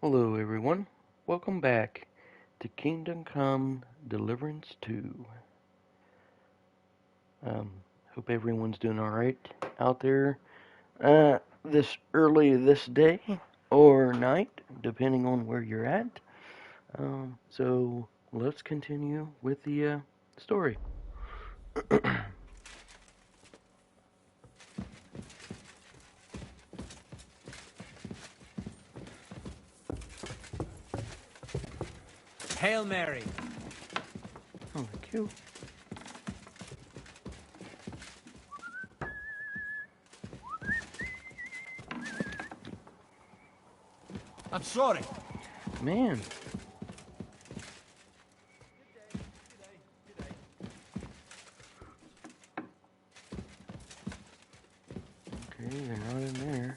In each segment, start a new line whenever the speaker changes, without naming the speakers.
Hello everyone, welcome back to Kingdom Come Deliverance 2. Hope everyone's doing alright out there this early this day or night, depending on where you're at. So let's continue with the story.
Hail Mary.
Oh, thank you.
I'm sorry.
Man. Okay, they're not in there.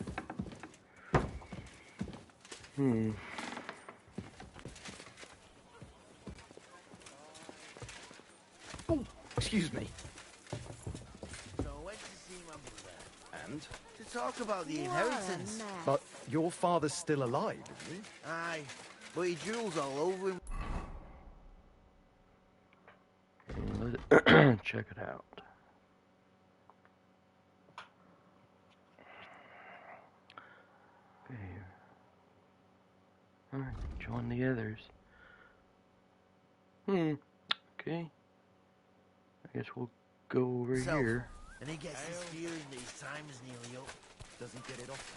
Oh, excuse me.
So I went to see my brother.
And?
To talk about the inheritance.
But your father's still alive, isn't he?
Aye, but he drools all over him.
Let's check it out. Okay. Alright, join the others. Okay. I guess we'll go over here.
And he gets his feeling that his time is nearly up.
Doesn't get it off.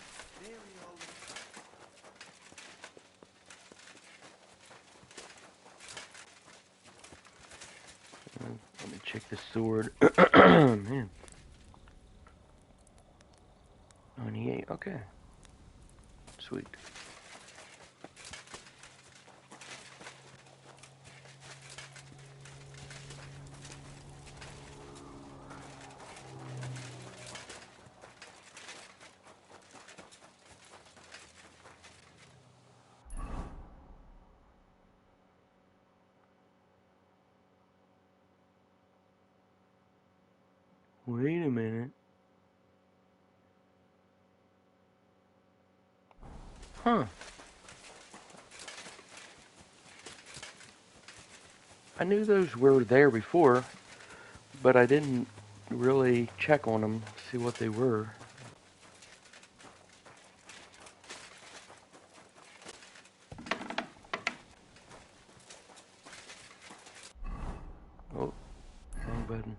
Let me check the sword. Man. 98, okay. Sweet. Wait a minute. Huh. I knew those were there before, but I didn't really check on them, see what they were. Oh, wrong button.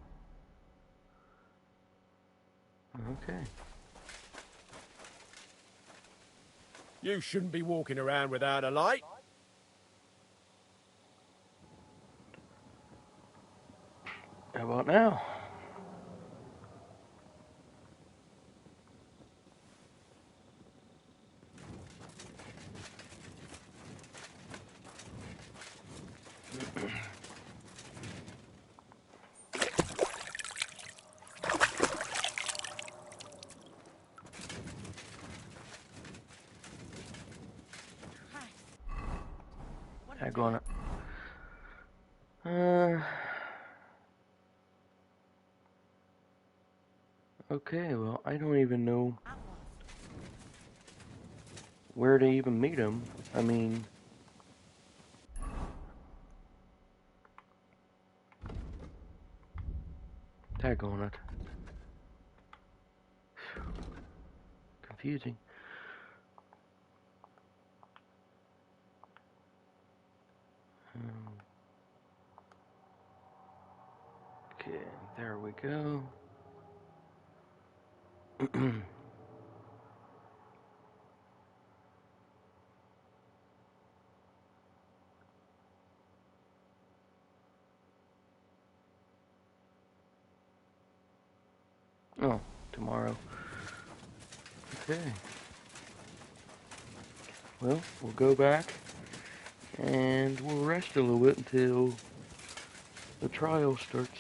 Okay.
You shouldn't be walking around without a light.
How about now? I'm gonna. Okay, well, I don't even know where to even meet him. I mean, tag on it. Confusing. Okay, there we go. Oh, tomorrow. Okay. Well, we'll go back and we'll rest a little bit until the trial starts.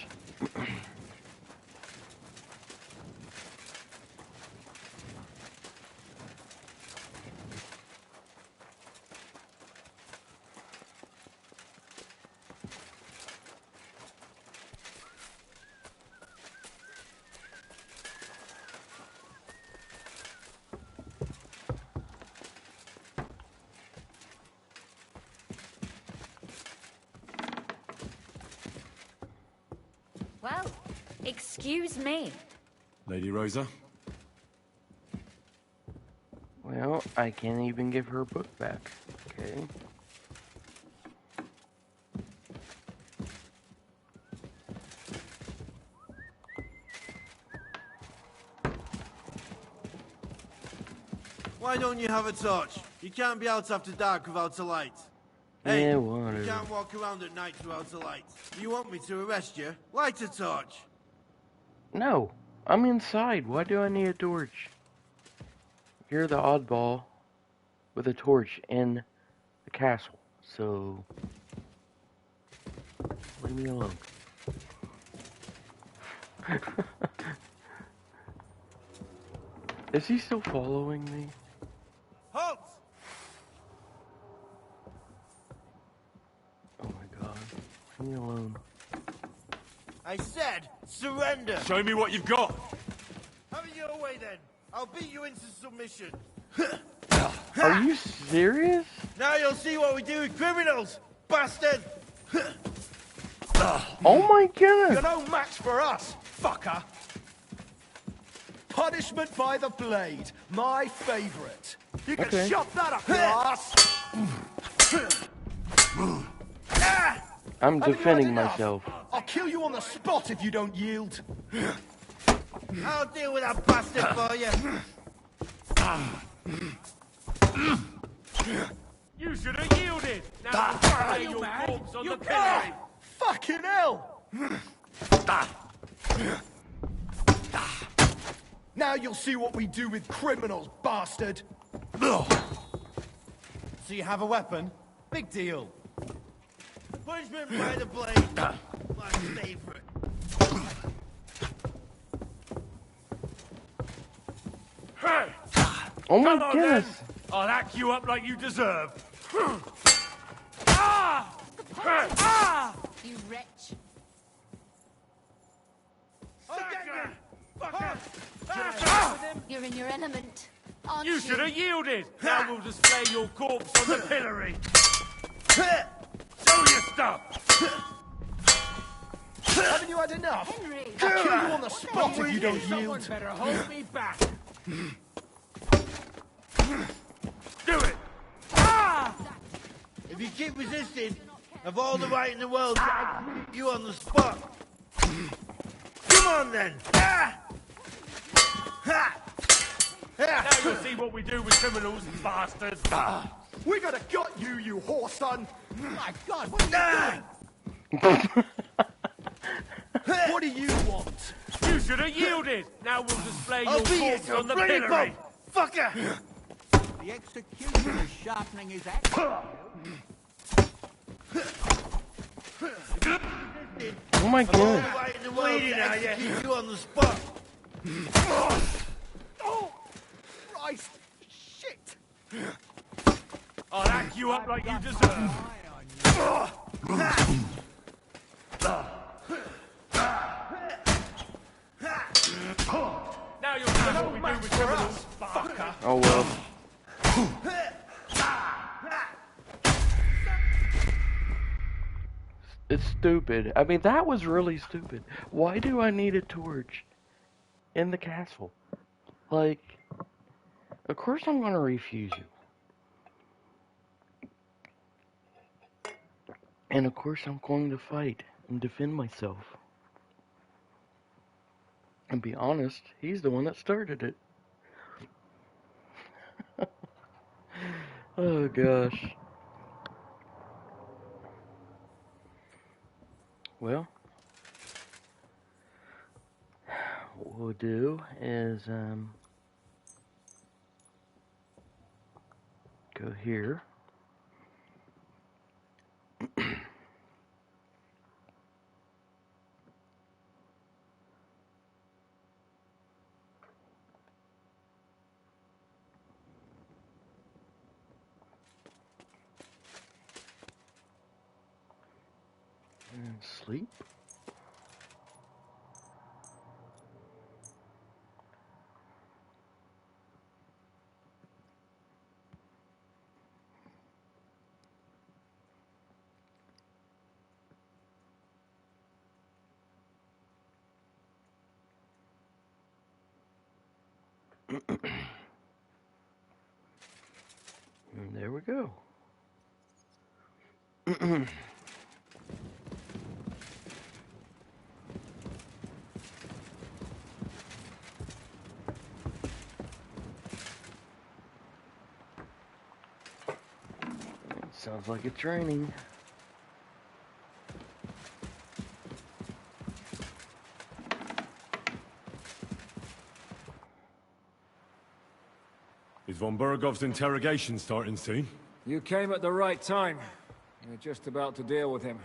Excuse me.
Lady Rosa?
Well, I can't even give her book back. Okay.
Why don't you have a torch? You can't be out after dark without a light. Hey,
Yeah,
you
whatever.
can't walk around at night without a light. You want me to arrest you? Light a torch.
No, I'm inside. Why do I need a torch? You're the oddball with a torch in the castle, so leave me alone. Is he still following me?
Halt!
Oh my god. Leave me alone.
I said, surrender!
Show me what you've got!
Have it your way then. I'll beat you into submission.
Are you serious?
Now you'll see what we do with criminals, bastard!
Oh my goodness!
You're no match for us, fucker. Punishment by the blade, my favourite. You can
Okay.
shove that up your ass.
I'm
Haven't you
defending
had enough?
myself.
I'll kill you on the spot if you don't yield.
I'll deal with that bastard for you.
You should have yielded! Now we'll lay your corpse on the pillory!
Fucking hell! Now you'll see what we do with criminals, bastard!
So you have a weapon? Big deal. Punishment by the blade. My favorite.
Hey!
Oh my
Come on then!
goodness!
I'll hack you up like you deserve! Ah! Ah!
You wretch.
Sucker! Fucker!
You're in your element, aren't
You should have yielded! Now we'll display your corpse on the pillory! Show your stuff!
Haven't you had enough?
Henry!
I'll kill you on the spot if you don't
Someone
yield.
better hold me back! Do it! Ah!
If you keep resisting, I've all the right in the world to execute you on the spot. Come on then! Ah! Ha!
Now you'll see what we do with criminals, bastards!
We gotta got you, you whore son! My God, what are you
Ah!
doing? What do you want?
You should have yielded! Now we'll display
I'll
your
beat you
corpse
to
on the
a bloody
pillory!
pulp, fucker!
The executioner is sharpening his axe.
Oh my
I've all the
goodness!
right in the world
Bleeding,
to
are you?
execute you on the spot.
Oh, Christ! Shit!
I'll hack you up like you deserve! Now you'll see what we do with criminals, fucker!
Oh well. It's stupid. I mean, that was really stupid. Why do I need a torch in the castle? Like, of course I'm gonna refuse you. And of course I'm going to fight and defend myself. And be honest, he's the one that started it. Oh gosh. Well, what we'll do is go here. And sleep. And there we go. Sounds like it's raining.
Is von Bergov's interrogation starting soon?
You came at the right time. We're just about to deal with him.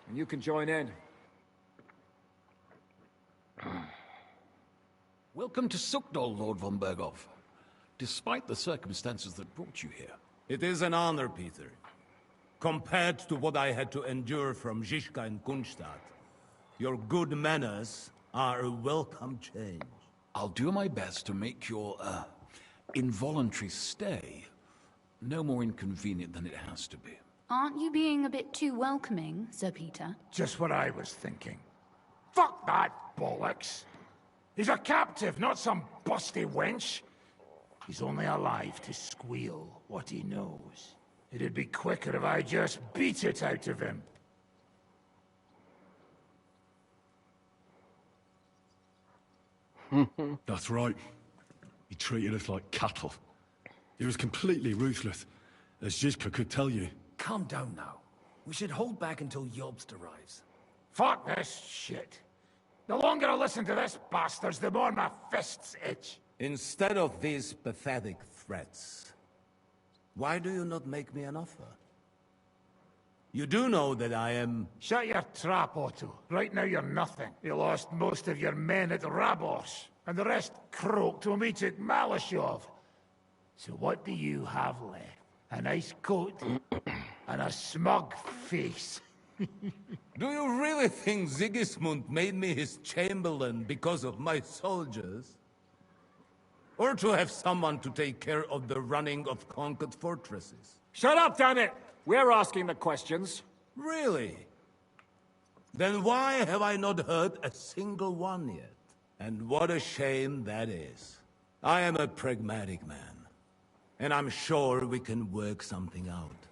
And you can join in.
Welcome to Sukdal, Lord von Bergov. Despite the circumstances that brought you here.
It is an honor, Peter. Compared to what I had to endure from Zizka and Kunstadt, your good manners are a welcome change.
I'll do my best to make your, involuntary stay no more inconvenient than it has to be.
Aren't you being a bit too welcoming, Sir Peter?
Just what I was thinking. Fuck that bollocks. He's a captive, not some busty wench. He's only alive to squeal what he knows. It'd be quicker if I just beat it out of him.
That's right. He treated us like cattle. He was completely ruthless, as Zizka could tell you.
Calm down now. We should hold back until Jobst arrives.
Fuck this shit. The longer I listen to this bastards, the more my fists itch.
Instead of these pathetic threats, why do you not make me an offer? You do know that I am...
Shut your trap, Otto. Right now you're nothing. You lost most of your men at Rabos, and the rest croaked to meet at Malashov. So what do you have left? A nice coat and a smug face.
Do you really think Sigismund made me his chamberlain because of my soldiers? Or to have someone to take care of the running of conquered fortresses?
Shut up, damn it! We're asking the questions.
Really? Then why have I not heard a single one yet? And what a shame that is. I am a pragmatic man, and I'm sure we can work something out.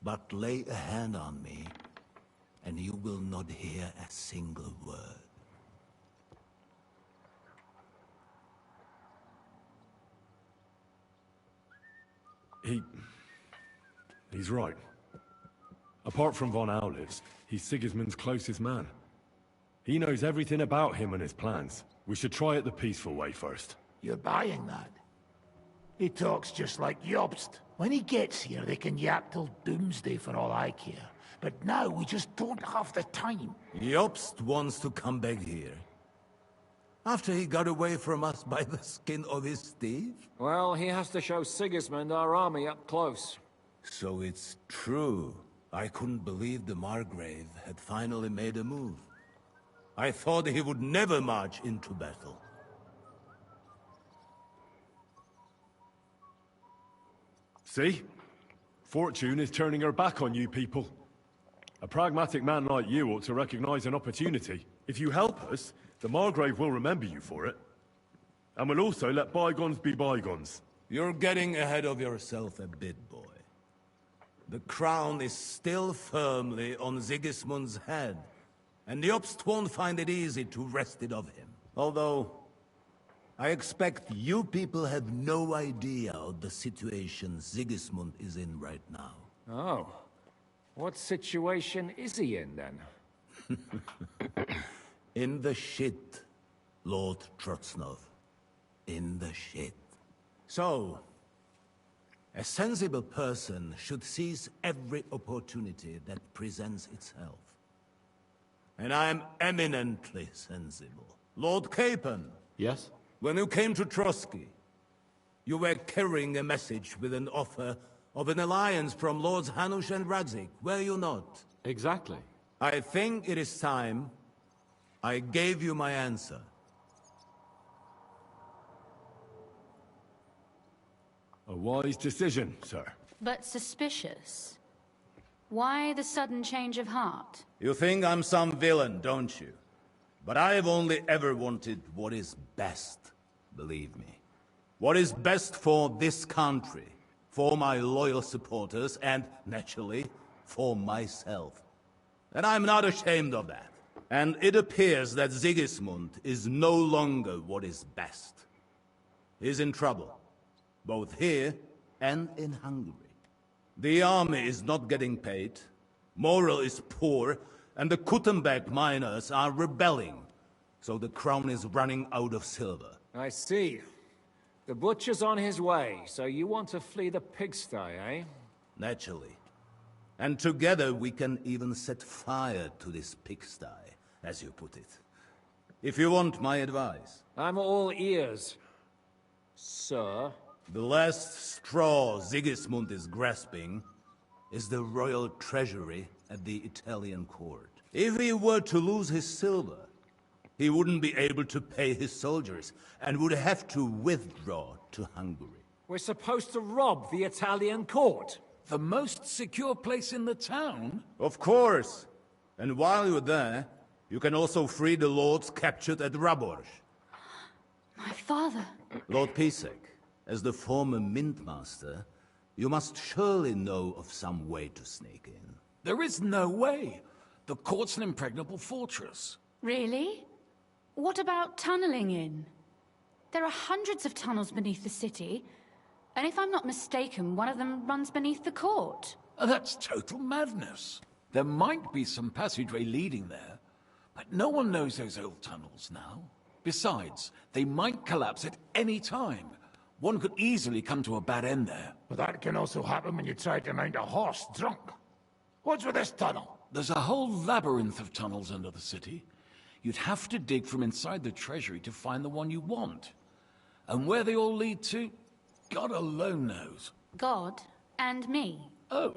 But lay a hand on me, and you will not hear a single word.
He's right. Apart from von Aulivs, he's Sigismund's closest man. He knows everything about him and his plans. We should try it the peaceful way first.
You're buying that? He talks just like Jobst. When he gets here, they can yap till doomsday for all I care. But now we just don't have the time.
Jobst wants to come back here. After he got away from us by the skin of his teeth?
Well, he has to show Sigismund our army up close.
So it's true. I couldn't believe the Margrave had finally made a move. I thought he would never march into battle.
See? Fortune is turning her back on you people. A pragmatic man like you ought to recognize an opportunity. If you help us, the Margrave will remember you for it. And will also let bygones be bygones.
You're getting ahead of yourself a bit, boy. The crown is still firmly on Sigismund's head, and Jobst won't find it easy to wrest it of him. Although, I expect you people have no idea of the situation Sigismund is in right now.
Oh. What situation is he in, then?
In the shit, Lord Trotznov. In the shit. So, a sensible person should seize every opportunity that presents itself. And I am eminently sensible. Lord Capon.
Yes?
When you came to Trotsky, you were carrying a message with an offer of an alliance from Lords Hanush and Radzik, were you not?
Exactly.
I think it is time I gave you my answer.
A wise decision, sir.
But suspicious. Why the sudden change of heart?
You think I'm some villain, don't you? But I've only ever wanted what is best, believe me. What is best for this country, for my loyal supporters, and, naturally, for myself. And I'm not ashamed of that. And it appears that Sigismund is no longer what is best. He's in trouble, both here and in Hungary. The army is not getting paid, morale is poor, and the Kuttenberg miners are rebelling. So the crown is running out of silver.
I see. The butcher's on his way, so you want to flee the pigsty, eh?
Naturally. And together we can even set fire to this pigsty, as you put it. If you want my advice.
I'm all ears, sir.
The last straw Sigismund is grasping is the royal treasury at the Italian court. If he were to lose his silver, he wouldn't be able to pay his soldiers and would have to withdraw to Hungary.
We're supposed to rob the Italian court.
The most secure place in the town?
Of course. And while you're there, you can also free the lords captured at Raborz.
My father.
Lord Pisek, as the former Mintmaster, you must surely know of some way to sneak in.
There is no way. The court's an impregnable fortress.
Really? What about tunneling in? There are hundreds of tunnels beneath the city, and if I'm not mistaken, one of them runs beneath the court.
That's total madness. There might be some passageway leading there, but no one knows those old tunnels now. Besides, they might collapse at any time. One could easily come to a bad end there.
But that can also happen when you try to mount a horse drunk. What's with this tunnel?
There's a whole labyrinth of tunnels under the city. You'd have to dig from inside the treasury to find the one you want. And where they all lead to, God alone knows.
God and me.
Oh,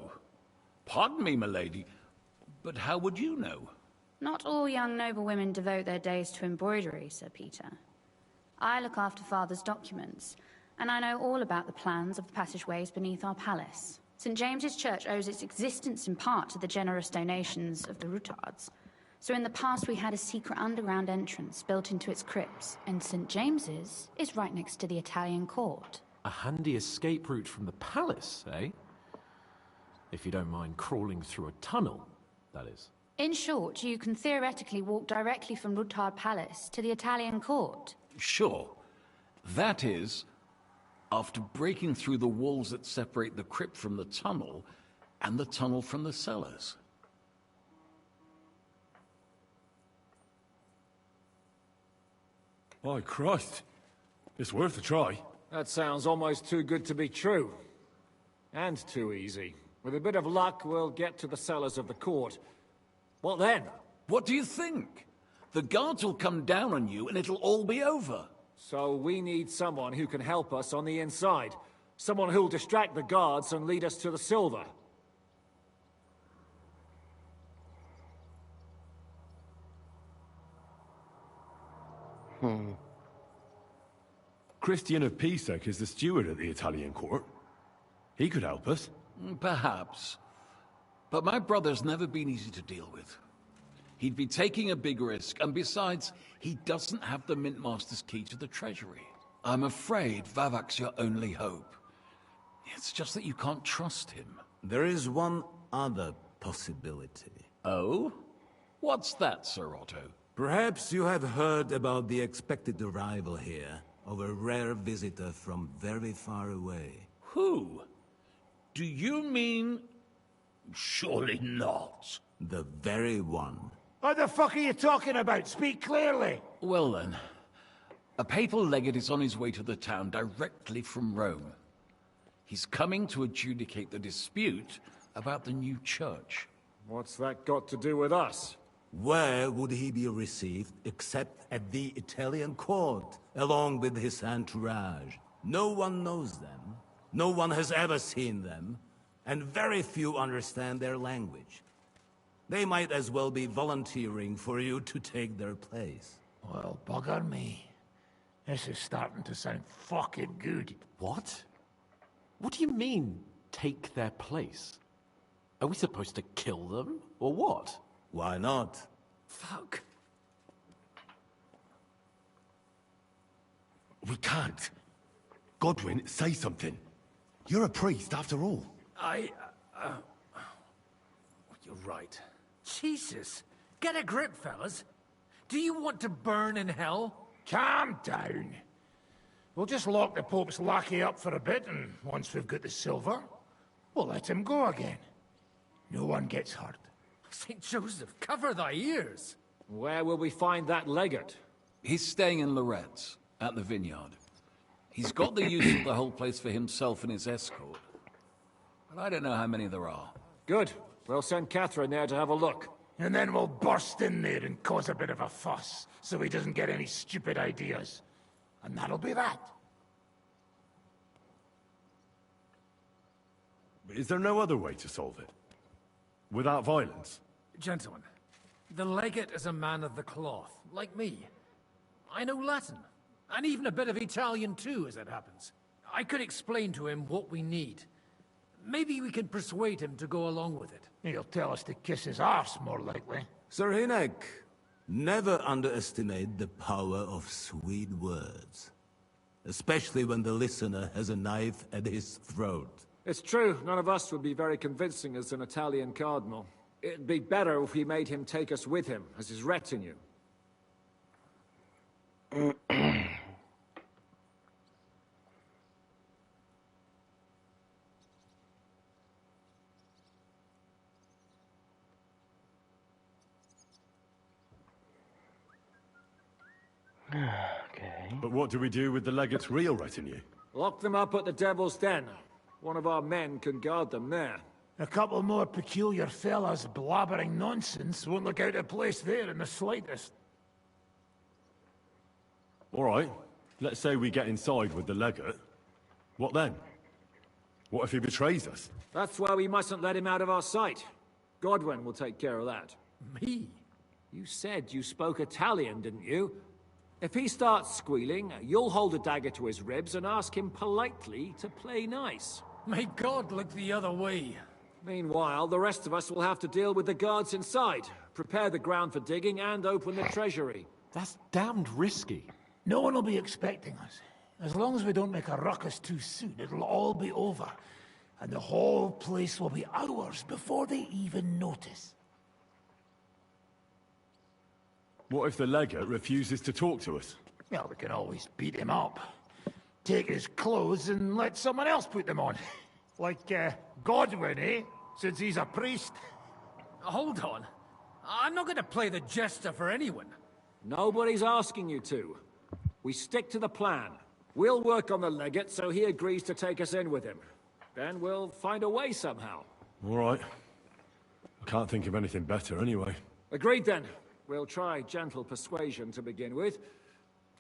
pardon me, milady, but how would you know?
Not all young noblewomen devote their days to embroidery, Sir Peter. I look after Father's documents, and I know all about the plans of the passageways beneath our palace. St. James's Church owes its existence in part to the generous donations of the Routards. So in the past we had a secret underground entrance built into its crypts, and St. James's is right next to the Italian court.
A handy escape route from the palace, eh? If you don't mind crawling through a tunnel, that is.
In short, you can theoretically walk directly from Routard Palace to the Italian court.
Sure. That is, after breaking through the walls that separate the crypt from the tunnel, and the tunnel from the cellars.
My Christ. It's worth a try.
That sounds almost too good to be true. And too easy. With a bit of luck, we'll get to the cellars of the court. What then?
What do you think? The guards will come down on you and it'll all be over.
So we need someone who can help us on the inside. Someone who'll distract the guards and lead us to the silver.
Christian of Pisek is the steward at the Italian court. He could help us.
Perhaps. But my brother's never been easy to deal with. He'd be taking a big risk, and besides, he doesn't have the Mintmaster's key to the treasury. I'm afraid Vavak's your only hope. It's just that you can't trust him.
There is one other possibility.
Oh? What's that, Sir Otto?
Perhaps you have heard about the expected arrival here of a rare visitor from very far away.
Who? Do you mean... Surely not.
The very one.
What the fuck are you talking about? Speak clearly!
Well then, a papal legate is on his way to the town directly from Rome. He's coming to adjudicate the dispute about the new church.
What's that got to do with us?
Where would he be received except at the Italian court, along with his entourage? No one knows them, no one has ever seen them, and very few understand their language. They might as well be volunteering for you to take their place.
Well, bugger me. This is starting to sound fucking good.
What? What do you mean, take their place? Are we supposed to kill them, or what?
Why not?
Fuck. We can't.
Godwin, say something. You're a priest, after all.
You're right. Jesus! Get a grip, fellas. Do you want to burn in hell?
Calm down. We'll just lock the Pope's lackey up for a bit, and once we've got the silver, we'll let him go again. No one gets hurt.
St. Joseph, cover thy ears!
Where will we find that legate?
He's staying in Loretz, at the vineyard. He's got the use of the whole place for himself and his escort. But I don't know how many there are.
Good. We'll send Catherine there to have a look.
And then we'll burst in there and cause a bit of a fuss, so he doesn't get any stupid ideas. And that'll be that.
Is there no other way to solve it? Without violence?
Gentlemen, the legate is a man of the cloth, like me. I know Latin, and even a bit of Italian too, as it happens. I could explain to him what we need. Maybe we can persuade him to go along with it.
He'll tell us to kiss his arse, more likely.
Sir Hinek, never underestimate the power of sweet words. Especially when the listener has a knife at his throat.
It's true, none of us would be very convincing as an Italian cardinal. It'd be better if we made him take us with him, as his retinue.
Okay.
But what do we do with the legate's real retinue?
Lock them up at the Devil's Den. One of our men can guard them there.
A couple more peculiar fellas blabbering nonsense won't look out of place there in the slightest.
All right. Let's say we get inside with the legate. What then? What if he betrays us?
That's why we mustn't let him out of our sight. Godwin will take care of that.
Me?
You said you spoke Italian, didn't you? If he starts squealing, you'll hold a dagger to his ribs and ask him politely to play nice.
May God look the other way.
Meanwhile, the rest of us will have to deal with the guards inside, prepare the ground for digging, and open the treasury.
That's damned risky.
No one will be expecting us. As long as we don't make a ruckus too soon, it'll all be over. And the whole place will be ours before they even notice.
What if the legate refuses to talk to us?
Well, we can always beat him up. Take his clothes and let someone else put them on. Like, Godwin, eh? Since he's a priest.
Hold on. I'm not going to play the jester for anyone.
Nobody's asking you to. We stick to the plan. We'll work on the legate so he agrees to take us in with him. Then we'll find a way somehow.
All right. I can't think of anything better anyway.
Agreed then. We'll try gentle persuasion to begin with.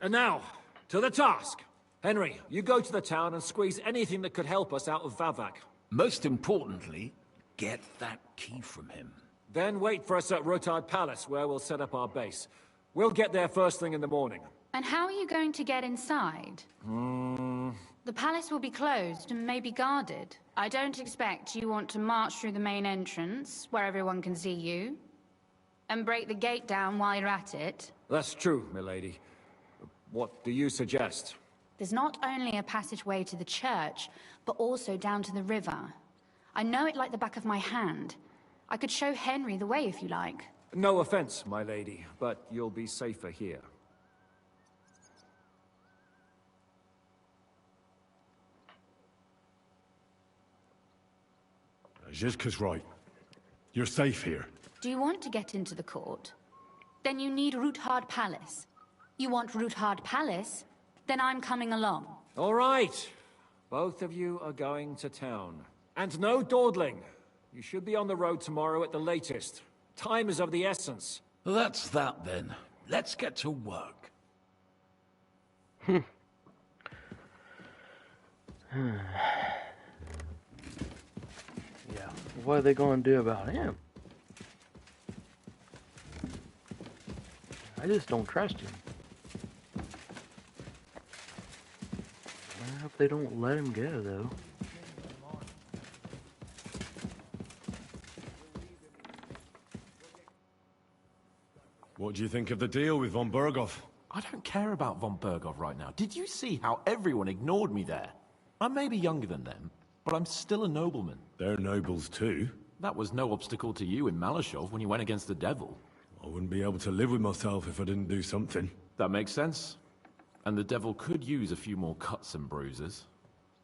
And now, to the task. Henry, you go to the town and squeeze anything that could help us out of Vavak.
Most importantly, get that key from him.
Then wait for us at Rotard Palace, where we'll set up our base. We'll get there first thing in the morning.
And how are you going to get inside? The palace will be closed and maybe guarded. I don't expect you want to march through the main entrance, where everyone can see you, and break the gate down while you're at it.
That's true, milady. What do you suggest?
There's not only a passageway to the church, but also down to the river. I know it like the back of my hand. I could show Henry the way if you like.
No offense, my lady, but you'll be safer here.
Zhizka's right. You're safe here.
Do you want to get into the court? Then you need Roothard Palace. You want Roothard Palace? Then I'm coming along.
All right. Both of you are going to town. And no dawdling. You should be on the road tomorrow at the latest. Time is of the essence.
That's that then. Let's get to work.
Yeah, what are they going to do about him? I just don't trust him. I hope they don't let him go, though.
What do you think of the deal with von Berghoff?
I don't care about von Bergov right now. Did you see how everyone ignored me there? I may be younger than them, but I'm still a nobleman.
They're nobles too.
That was no obstacle to you in Malashov when you went against the devil.
I wouldn't be able to live with myself if I didn't do something.
That makes sense. And the devil could use a few more cuts and bruises.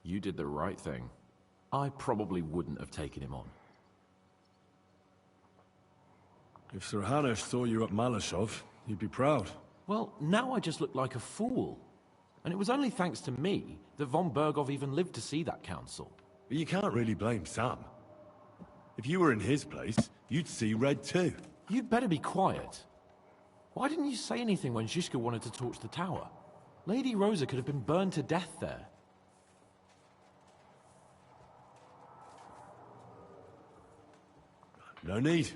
You did the right thing. I probably wouldn't have taken him on.
If Sir Hanush saw you at Malashov, he'd be proud.
Well, now I just look like a fool. And it was only thanks to me that von Bergov even lived to see that council.
But you can't really blame Sam. If you were in his place, you'd see red too.
You'd better be quiet. Why didn't you say anything when Zizka wanted to torch the tower? Lady Rosa could have been burned to death there.
No need.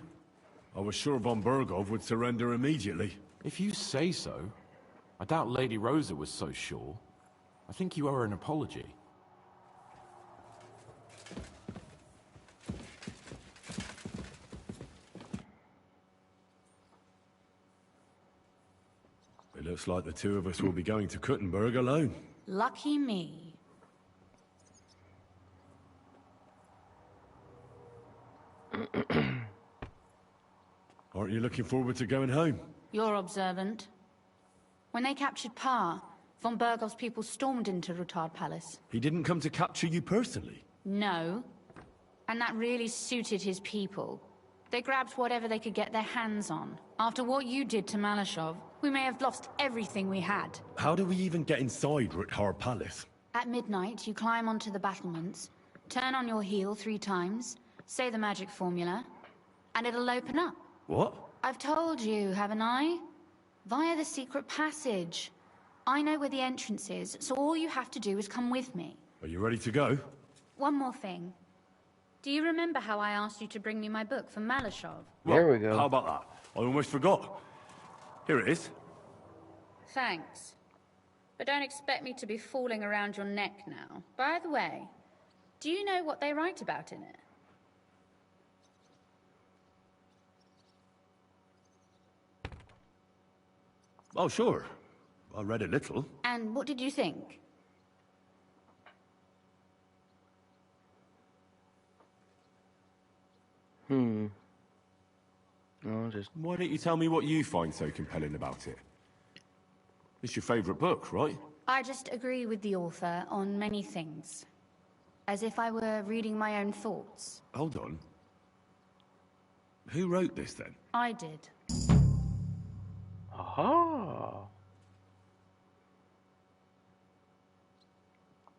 I was sure von Bergov would surrender immediately.
If you say so. I doubt Lady Rosa was so sure. I think you owe her an apology.
It looks like the two of us will be going to Kuttenberg alone.
Lucky me.
Aren't you looking forward to going home?
You're observant. When they captured Pa, von Bergov's people stormed into Rutard Palace.
He didn't come to capture you personally?
No. And that really suited his people. They grabbed whatever they could get their hands on. After what you did to Malashov, we may have lost everything we had.
How do we even get inside Rutard Palace?
At midnight, you climb onto the battlements, turn on your heel 3 times, say the magic formula, and it'll open up.
What?
I've told you, haven't I? Via the secret passage. I know where the entrance is, so all you have to do is come with me.
Are you ready to go?
One more thing. Do you remember how I asked you to bring me my book from Malashov?
There we go.
How about that? I almost forgot. Here it is.
Thanks. But don't expect me to be falling around your neck now. By the way, do you know what they write about in it?
Oh, sure. I read a little.
And what did you think?
No,
Why don't you tell me what you find so compelling about it? It's your favourite book, right?
I just agree with the author on many things. As if I were reading my own thoughts.
Hold on. Who wrote this, then?
I did.
Aha!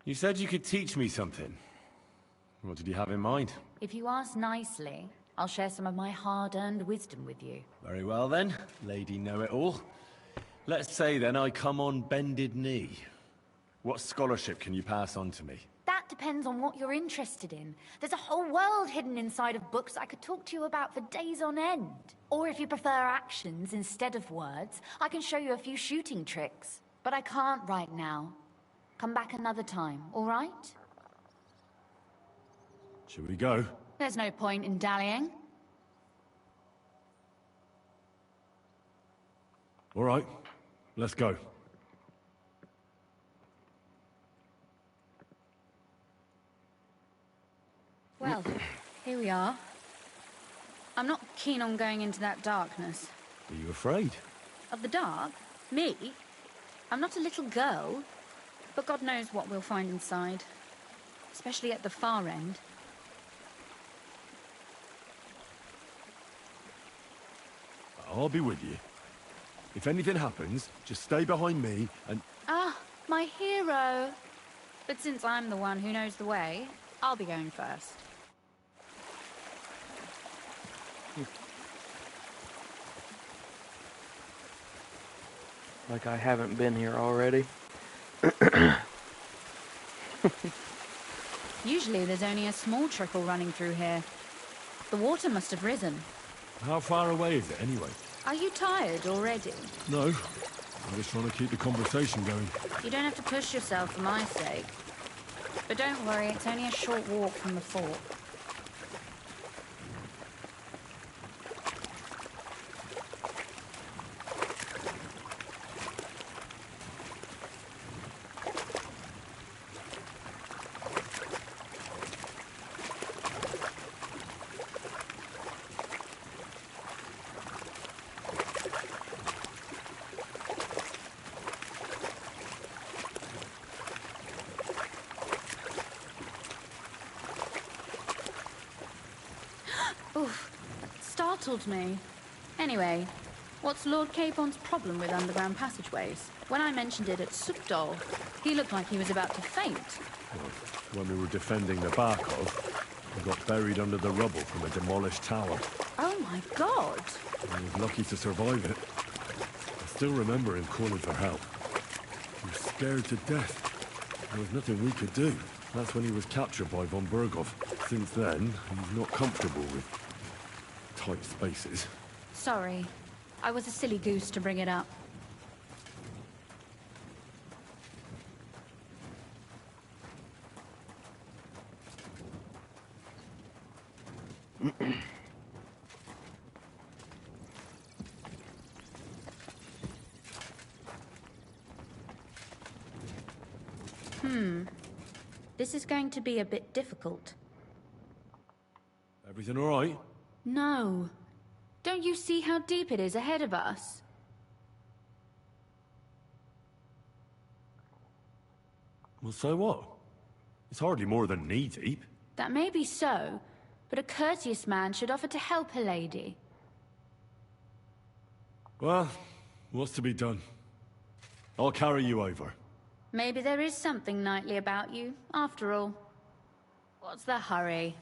You said you could teach me something. What did you have in mind?
If you ask nicely, I'll share some of my hard-earned wisdom with you.
Very well, then. Lady Know-It-All. Let's say, then, I come on bended knee. What scholarship can you pass on to me?
That depends on what you're interested in. There's a whole world hidden inside of books I could talk to you about for days on end. Or if you prefer actions instead of words, I can show you a few shooting tricks. But I can't right now. Come back another time, all right?
Shall we go?
There's no point in dallying.
All right. Let's go.
Well, here we are. I'm not keen on going into that darkness.
Are you afraid?
Of the dark? Me? I'm not a little girl. But God knows what we'll find inside. Especially at the far end.
I'll be with you. If anything happens, just stay behind me and...
Ah, my hero. But since I'm the one who knows the way, I'll be going first.
Like I haven't been here already.
Usually there's only a small trickle running through here. The water must have risen.
How far away is it, anyway?
Are you tired already?
No. I'm just trying to keep the conversation going.
You don't have to push yourself for my sake. But don't worry, it's only a short walk from the fort. Oof, that startled me. Anyway, what's Lord Capon's problem with underground passageways? When I mentioned it at Supdol, he looked like he was about to faint.
Well, when we were defending the Barkov, we got buried under the rubble from a demolished tower.
Oh my god!
I was lucky to survive it. I still remember him calling for help. He was scared to death. There was nothing we could do. That's when he was captured by von Berghoff. Since then, he's not comfortable with tight spaces.
Sorry. I was a silly goose to bring it up. This is going to be a bit difficult.
Everything all right?
No. Don't you see how deep it is ahead of us?
Well, so what? It's hardly more than knee-deep.
That may be so, but a courteous man should offer to help a lady.
Well, what's to be done? I'll carry you over.
Maybe there is something knightly about you, after all. What's the hurry?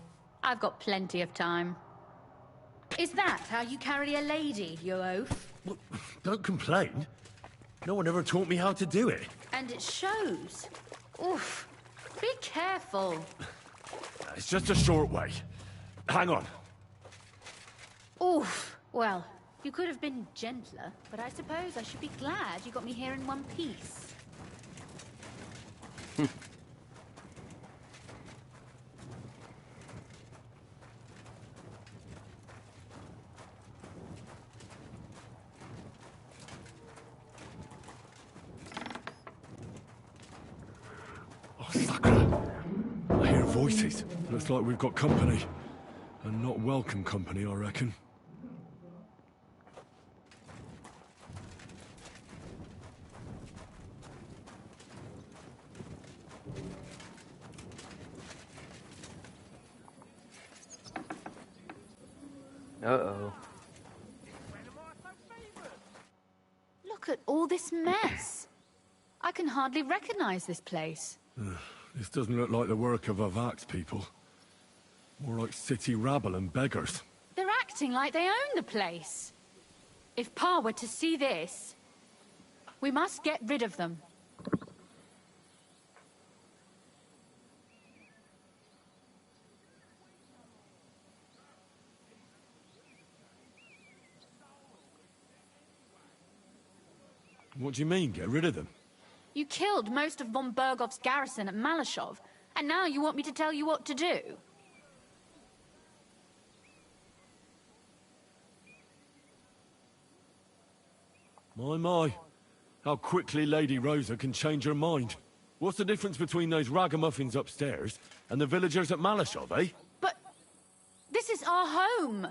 I've got plenty of time. Is that how you carry a lady, you oaf?
Well, don't complain. No one ever taught me how to do it.
And it shows. Oof. Be careful.
It's just a short way. Hang on.
Oof. Well, you could have been gentler, but I suppose I should be glad you got me here in one piece.
Oh, Sakura. I hear voices. Looks like we've got company. And not welcome company, I reckon.
Uh-oh.
Look at all this mess. I can hardly recognize this place.
This doesn't look like the work of Avak's people. More like city rabble and beggars.
They're acting like they own the place. If Pa were to see this, we must get rid of them.
What do you mean, get rid of them?
You killed most of von Bergoff's garrison at Malashov, and now you want me to tell you what to do?
My. How quickly Lady Rosa can change her mind. What's the difference between those ragamuffins upstairs and the villagers at Malashov, eh?
But this is our home.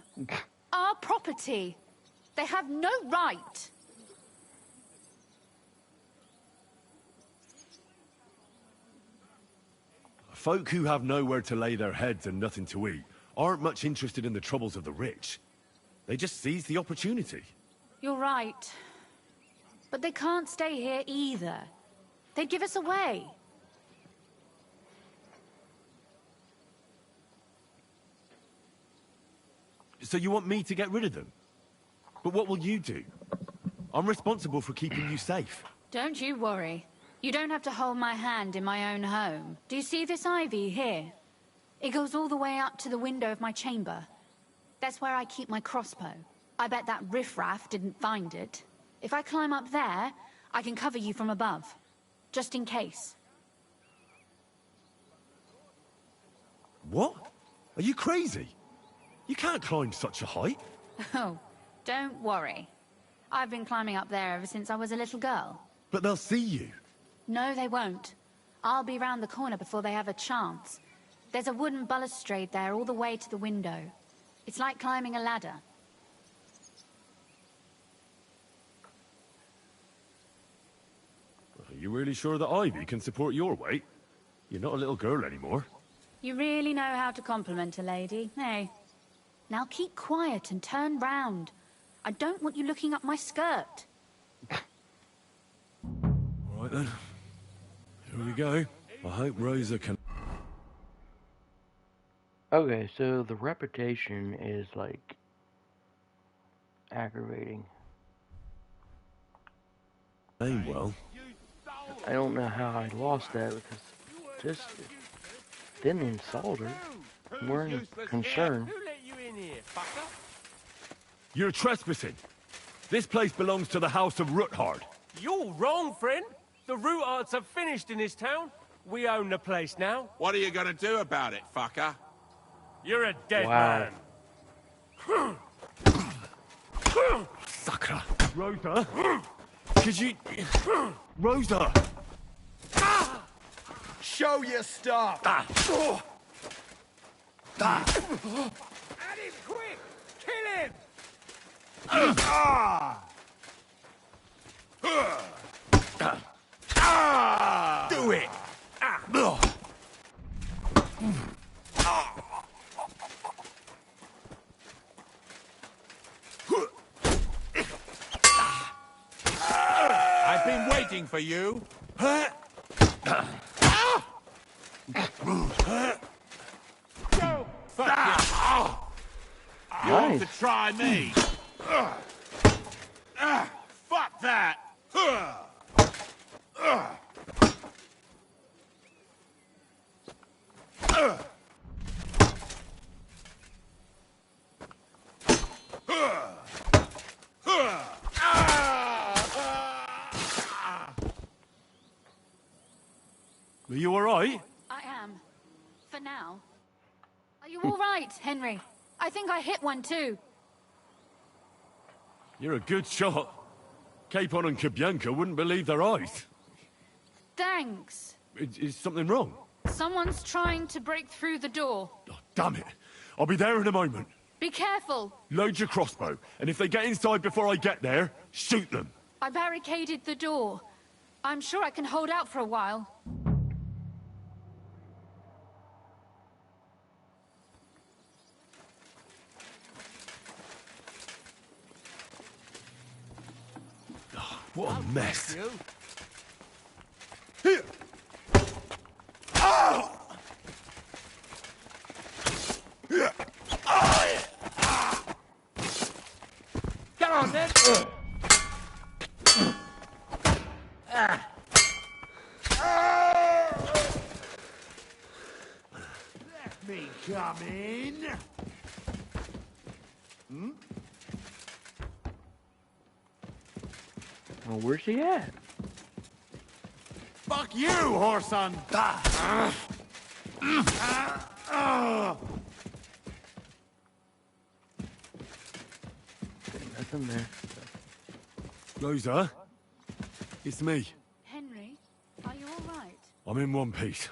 Our property. They have no right.
Folk who have nowhere to lay their heads and nothing to eat aren't much interested in the troubles of the rich. They just seize the opportunity.
You're right. But they can't stay here either. They'd give us away.
So you want me to get rid of them? But what will you do? I'm responsible for keeping you safe.
Don't you worry. You don't have to hold my hand in my own home. Do you see this ivy here? It goes all the way up to the window of my chamber. That's where I keep my crossbow. I bet that riffraff didn't find it. If I climb up there, I can cover you from above. Just in case.
What? Are you crazy? You can't climb such a height.
Oh, don't worry. I've been climbing up there ever since I was a little girl.
But they'll see you.
No, they won't. I'll be round the corner before they have a chance. There's a wooden balustrade there all the way to the window. It's like climbing a ladder.
Are you really sure that Ivy can support your weight? You're not a little girl anymore.
You really know how to compliment a lady, eh? Now keep quiet and turn round. I don't want you looking up my skirt.
All right then. Here we go. I hope Rosa can...
Okay, so the reputation is, like, aggravating.
Name well.
I don't know how I lost that because just didn't insult her. More in concern.
Who let you in here, fucker?
You're trespassing. This place belongs to the House of Roothard.
You're wrong, friend. The Rootards are finished in this town. We own the place now.
What are you gonna do about it, fucker?
You're a dead
Wow.
man.
Sucker. Rosa? Could you... Rosa!
Show your stuff!
At him quick! Kill him!
Do it! I've been waiting for you.
Go!
Fuck you. You want to try me? Fuck that!
Are you alright?
I am. For now. Are you all right, Henry? I think I hit one too.
You're a good shot. Capon and Kabianka wouldn't believe their eyes.
Thanks.
Is something wrong?
Someone's trying to break through the door.
Oh, damn it. I'll be there in a moment.
Be careful.
Load your crossbow, and if they get inside before I get there, shoot them.
I barricaded the door. I'm sure I can hold out for a while.
What a mess.
Come on, then!
Let me come in.
Well, where's he at?
Fuck you, whoreson!
Nothing there.
Rosa? It's me.
Henry, are you all right?
I'm in one piece.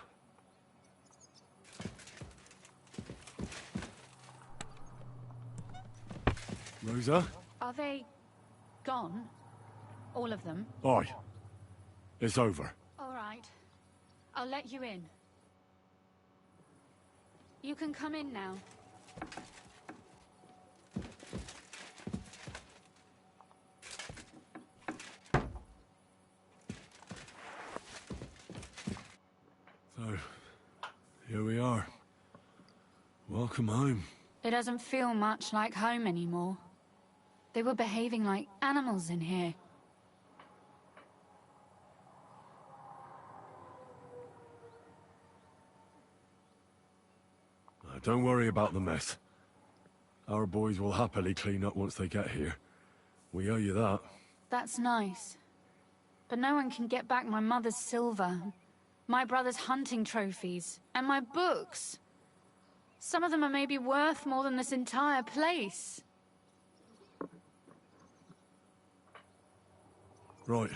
Rosa?
Are they gone? All of them?
Aye. It's over.
All right. I'll let you in. You can come in now.
So, here we are. Welcome home.
It doesn't feel much like home anymore. They were behaving like animals in here.
Don't worry about the mess. Our boys will happily clean up once they get here. We owe you that.
That's nice. But no one can get back my mother's silver, my brother's hunting trophies, and my books. Some of them are maybe worth more than this entire place.
Right.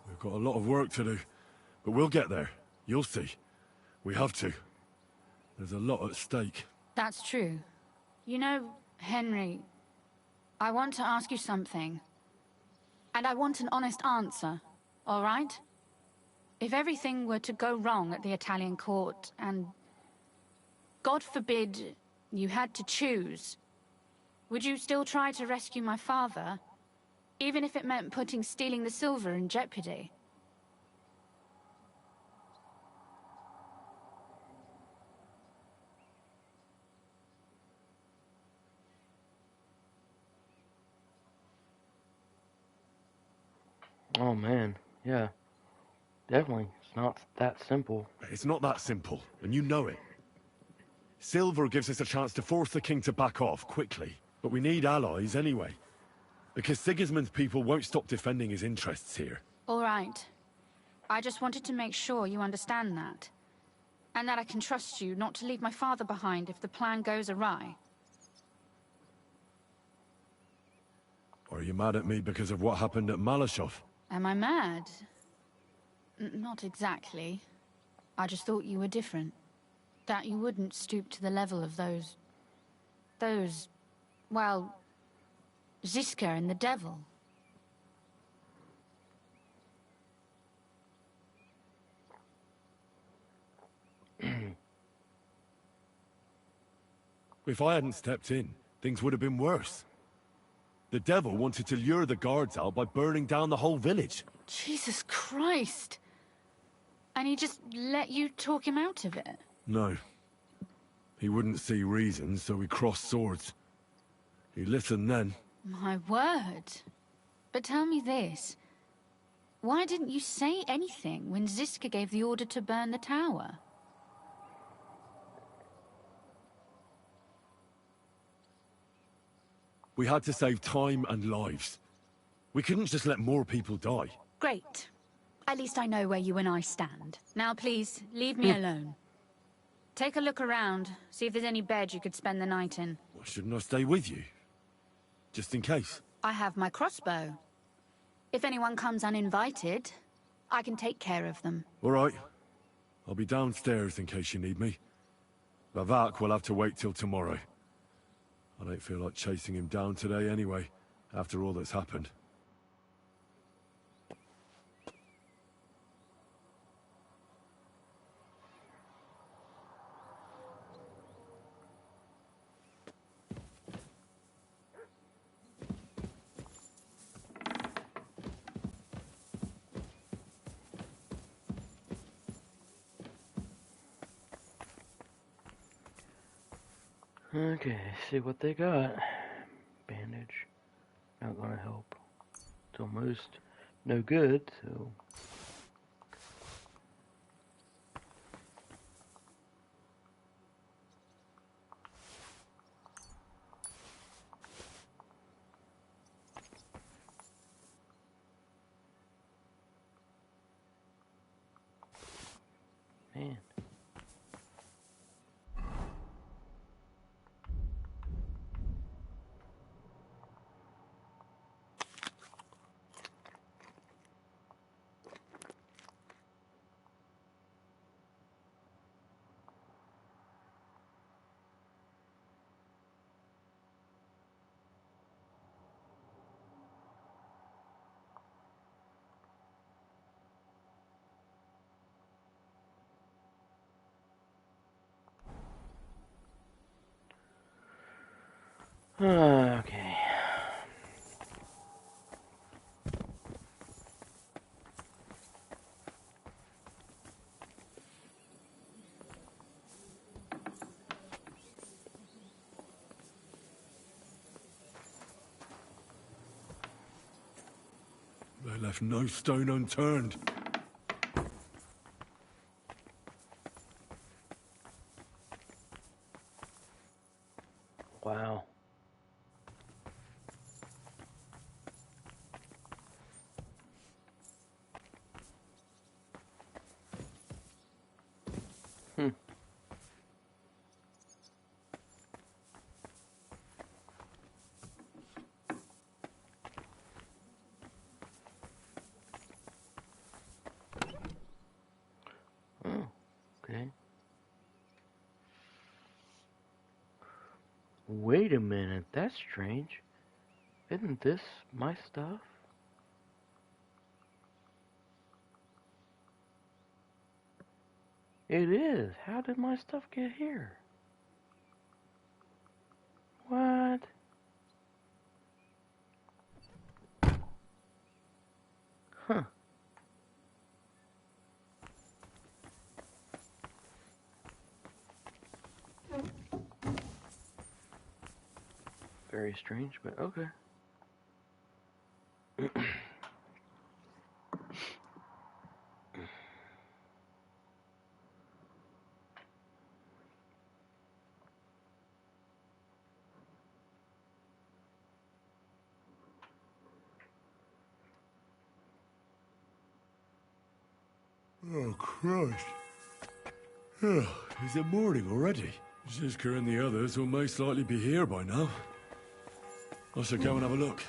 We've got a lot of work to do. But we'll get there. You'll see. We have to. There's a lot at stake.
That's true. You know, Henry, I want to ask you something. And I want an honest answer, all right? If everything were to go wrong at the Italian court, and God forbid you had to choose, Would you still try to rescue my father? Even if it meant putting stealing the silver in jeopardy?
Oh man, yeah, definitely. It's not that simple.
It's not that simple, and you know it. Silver gives us a chance to force the king to back off quickly, but we need allies anyway. Because Sigismund's people won't stop defending his interests here.
All right. I just wanted to make sure you understand that. And that I can trust you not to leave my father behind if the plan goes awry.
Are you mad at me because of what happened at Malashov?
Am I mad? Not exactly. I just thought you were different. That you wouldn't stoop to the level of those, well, Ziska and the devil.
If I hadn't stepped in, things would have been worse. The devil wanted to lure the guards out by burning down the whole village.
Jesus Christ! And he just let you talk him out of it?
No. He wouldn't see reason, so we crossed swords. He listened then.
My word. But tell me this. Why didn't you say anything when Ziska gave the order to burn the tower?
We had to save time and lives. We couldn't just let more people die.
Great. At least I know where you and I stand. Now please, leave me alone. Take a look around, see if there's any bed you could spend the night in.
Well, shouldn't I stay with you? Just in case.
I have my crossbow. If anyone comes uninvited, I can take care of them.
All right. I'll be downstairs in case you need me. Vavak will have to wait till tomorrow. I don't feel like chasing him down today anyway, after all that's happened.
Okay, see what they got. Bandage. Not gonna help. It's almost no good, so... Man. Okay.
They left no stone unturned.
Wow. Hmm. Oh, okay. Wait a minute, that's strange. Isn't this my stuff? It is. How did my stuff get here? What? Huh. Very strange, but okay.
Oh, Christ. Oh, is it morning already? Zizka and the others will most likely be here by now. I should go and have a look.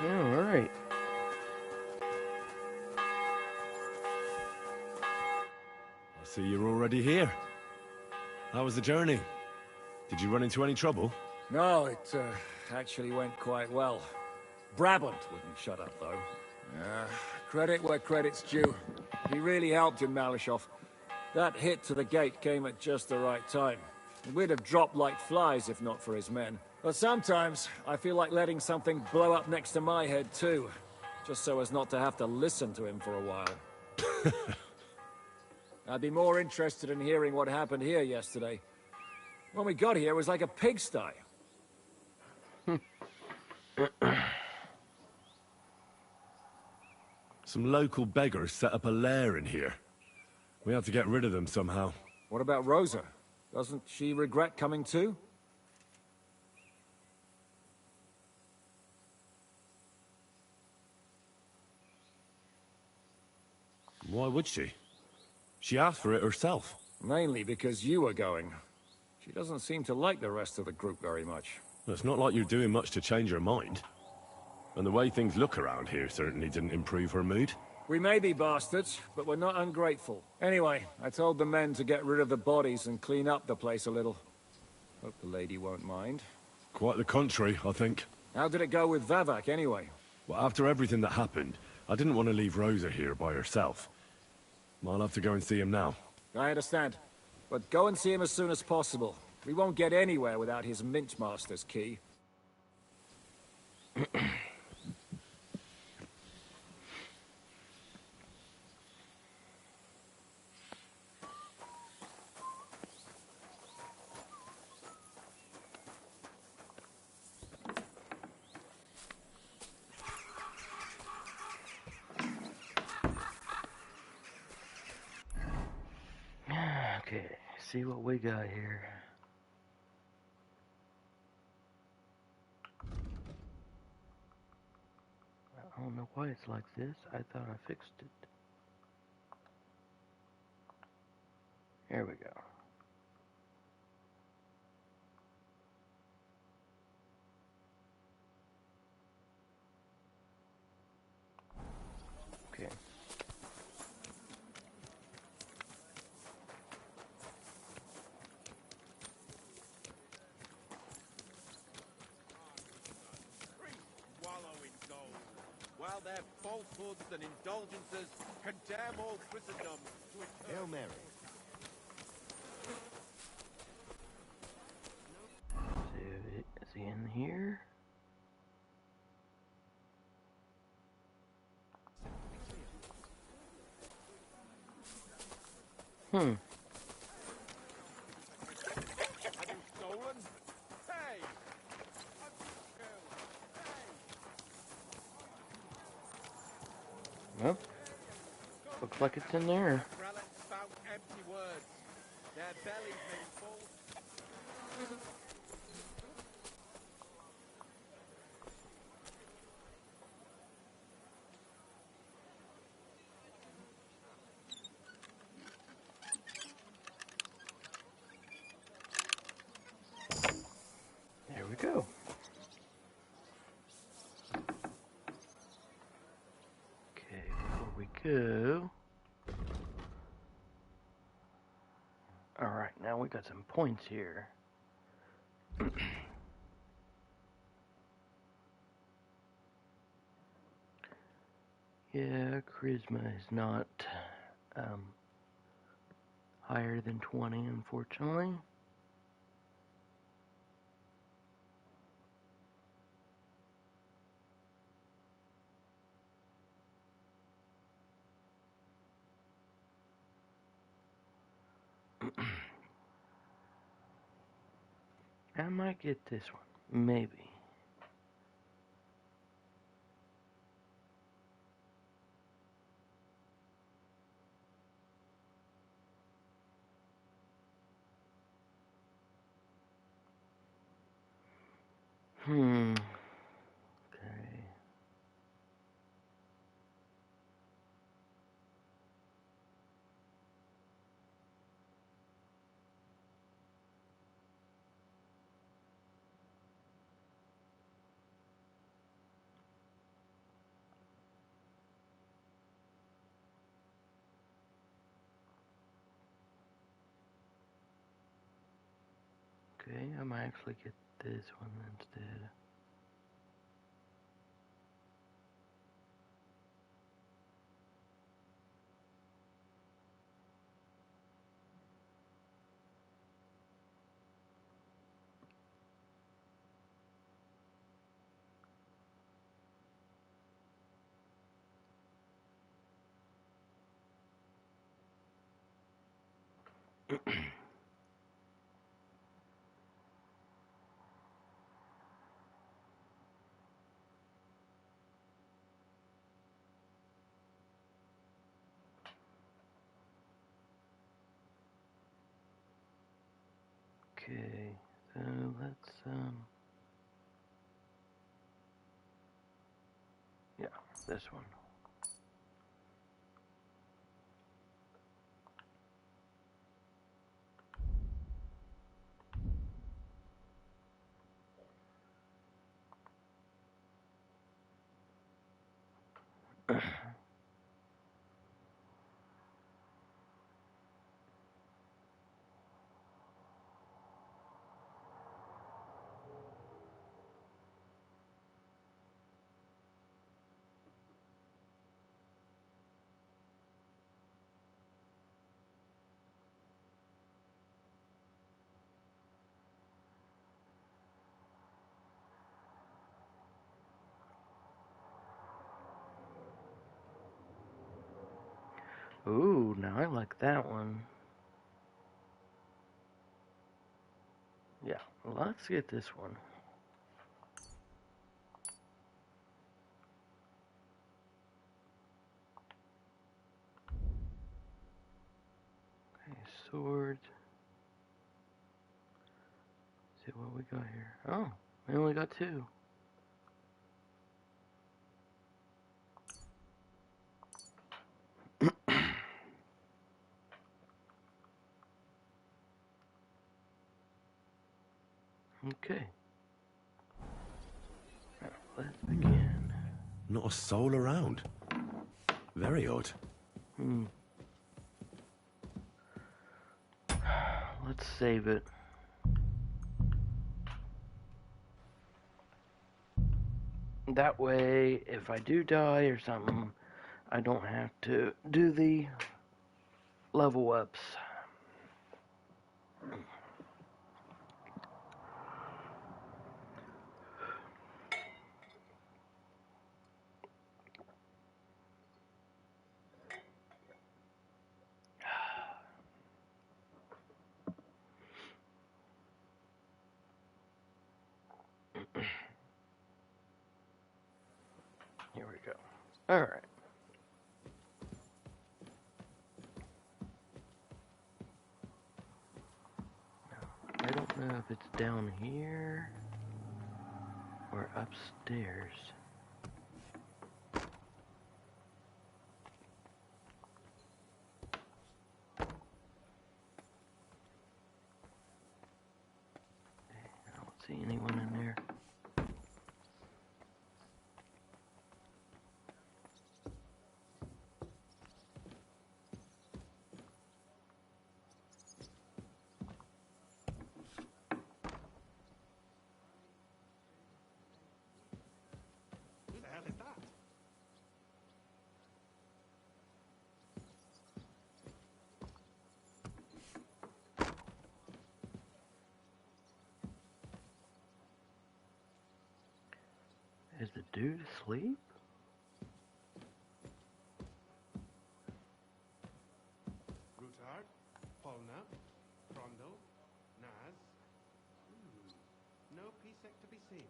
Yeah, alright.
I see you're already here. How was the journey? Did you run into any trouble?
No, it actually went quite well. Brabant wouldn't shut up, though. Credit where credit's due. He really helped in Malishov. That hit to the gate came at just the right time. We'd have dropped like flies if not for his men. But sometimes, I feel like letting something blow up next to my head, too. Just so as not to have to listen to him for a while. I'd be more interested in hearing what happened here yesterday. When we got here, it was like a pigsty.
Some local beggars set up a lair in here. We had to get rid of them somehow.
What about Rosa? Doesn't she regret coming too?
Why would she? She asked for it herself.
Mainly because you were going. She doesn't seem to like the rest of the group very much.
It's not like you're doing much to change her mind. And the way things look around here certainly didn't improve her mood.
We may be bastards, but we're not ungrateful. Anyway, I told the men to get rid of the bodies and clean up the place a little. Hope the lady won't mind.
Quite the contrary, I think.
How did it go with Vavak, anyway?
Well, after everything that happened, I didn't want to leave Rosa here by herself. I'll have to go and see him now.
I understand. But go and see him as soon as possible. We won't get anywhere without his Mint Master's key.
Okay, see what we got here. I don't know why it's like this. I thought I fixed it. Here we go. Okay.
While their falsehoods and indulgences condemn all Christendom to eternal... Hail Mary.
Is he in here? Hmm.
Have you stolen? Hey! Have you killed? Hey!
Well, looks like it's in there.
Prelates spout empty words. Their bellies may be full.
There we go. Okay, before we go. Alright, now we got some points here. Yeah, charisma is not higher than 20, unfortunately. I might get this one. Maybe. Okay. Okay, I might actually get this one instead. Okay, so let's, yeah, this one. Ooh, now I like that one. Yeah, let's get this one. Okay, sword. See what we got here. Oh, we only got two. Okay. Now, let's begin.
Not a soul around. Very odd.
Let's save it. That way, if I do die or something, I don't have to do the level ups. Here we go. Alright. I don't know if it's down here or upstairs. I don't see anyone in there. Is the dude asleep?
Rutard, Polna, Crondel, Naz. No Pisek to be seen.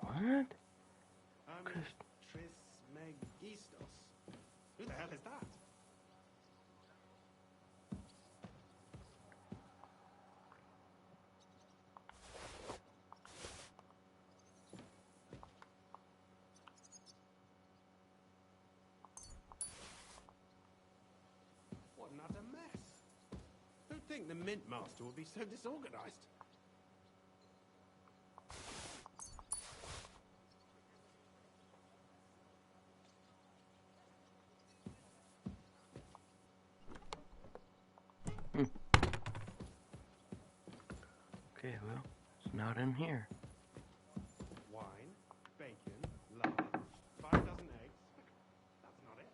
What?
Trismegistos. Who the hell is that? What an utter mess. Who'd think the Mint Master would be so disorganized?
Okay, well, it's not in here.
Wine, bacon, lard, 5 dozen eggs. That's not it.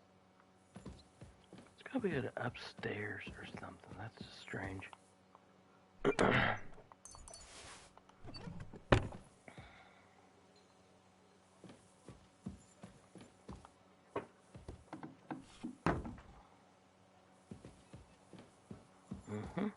It's gotta be upstairs or something. That's strange. Mm-hmm.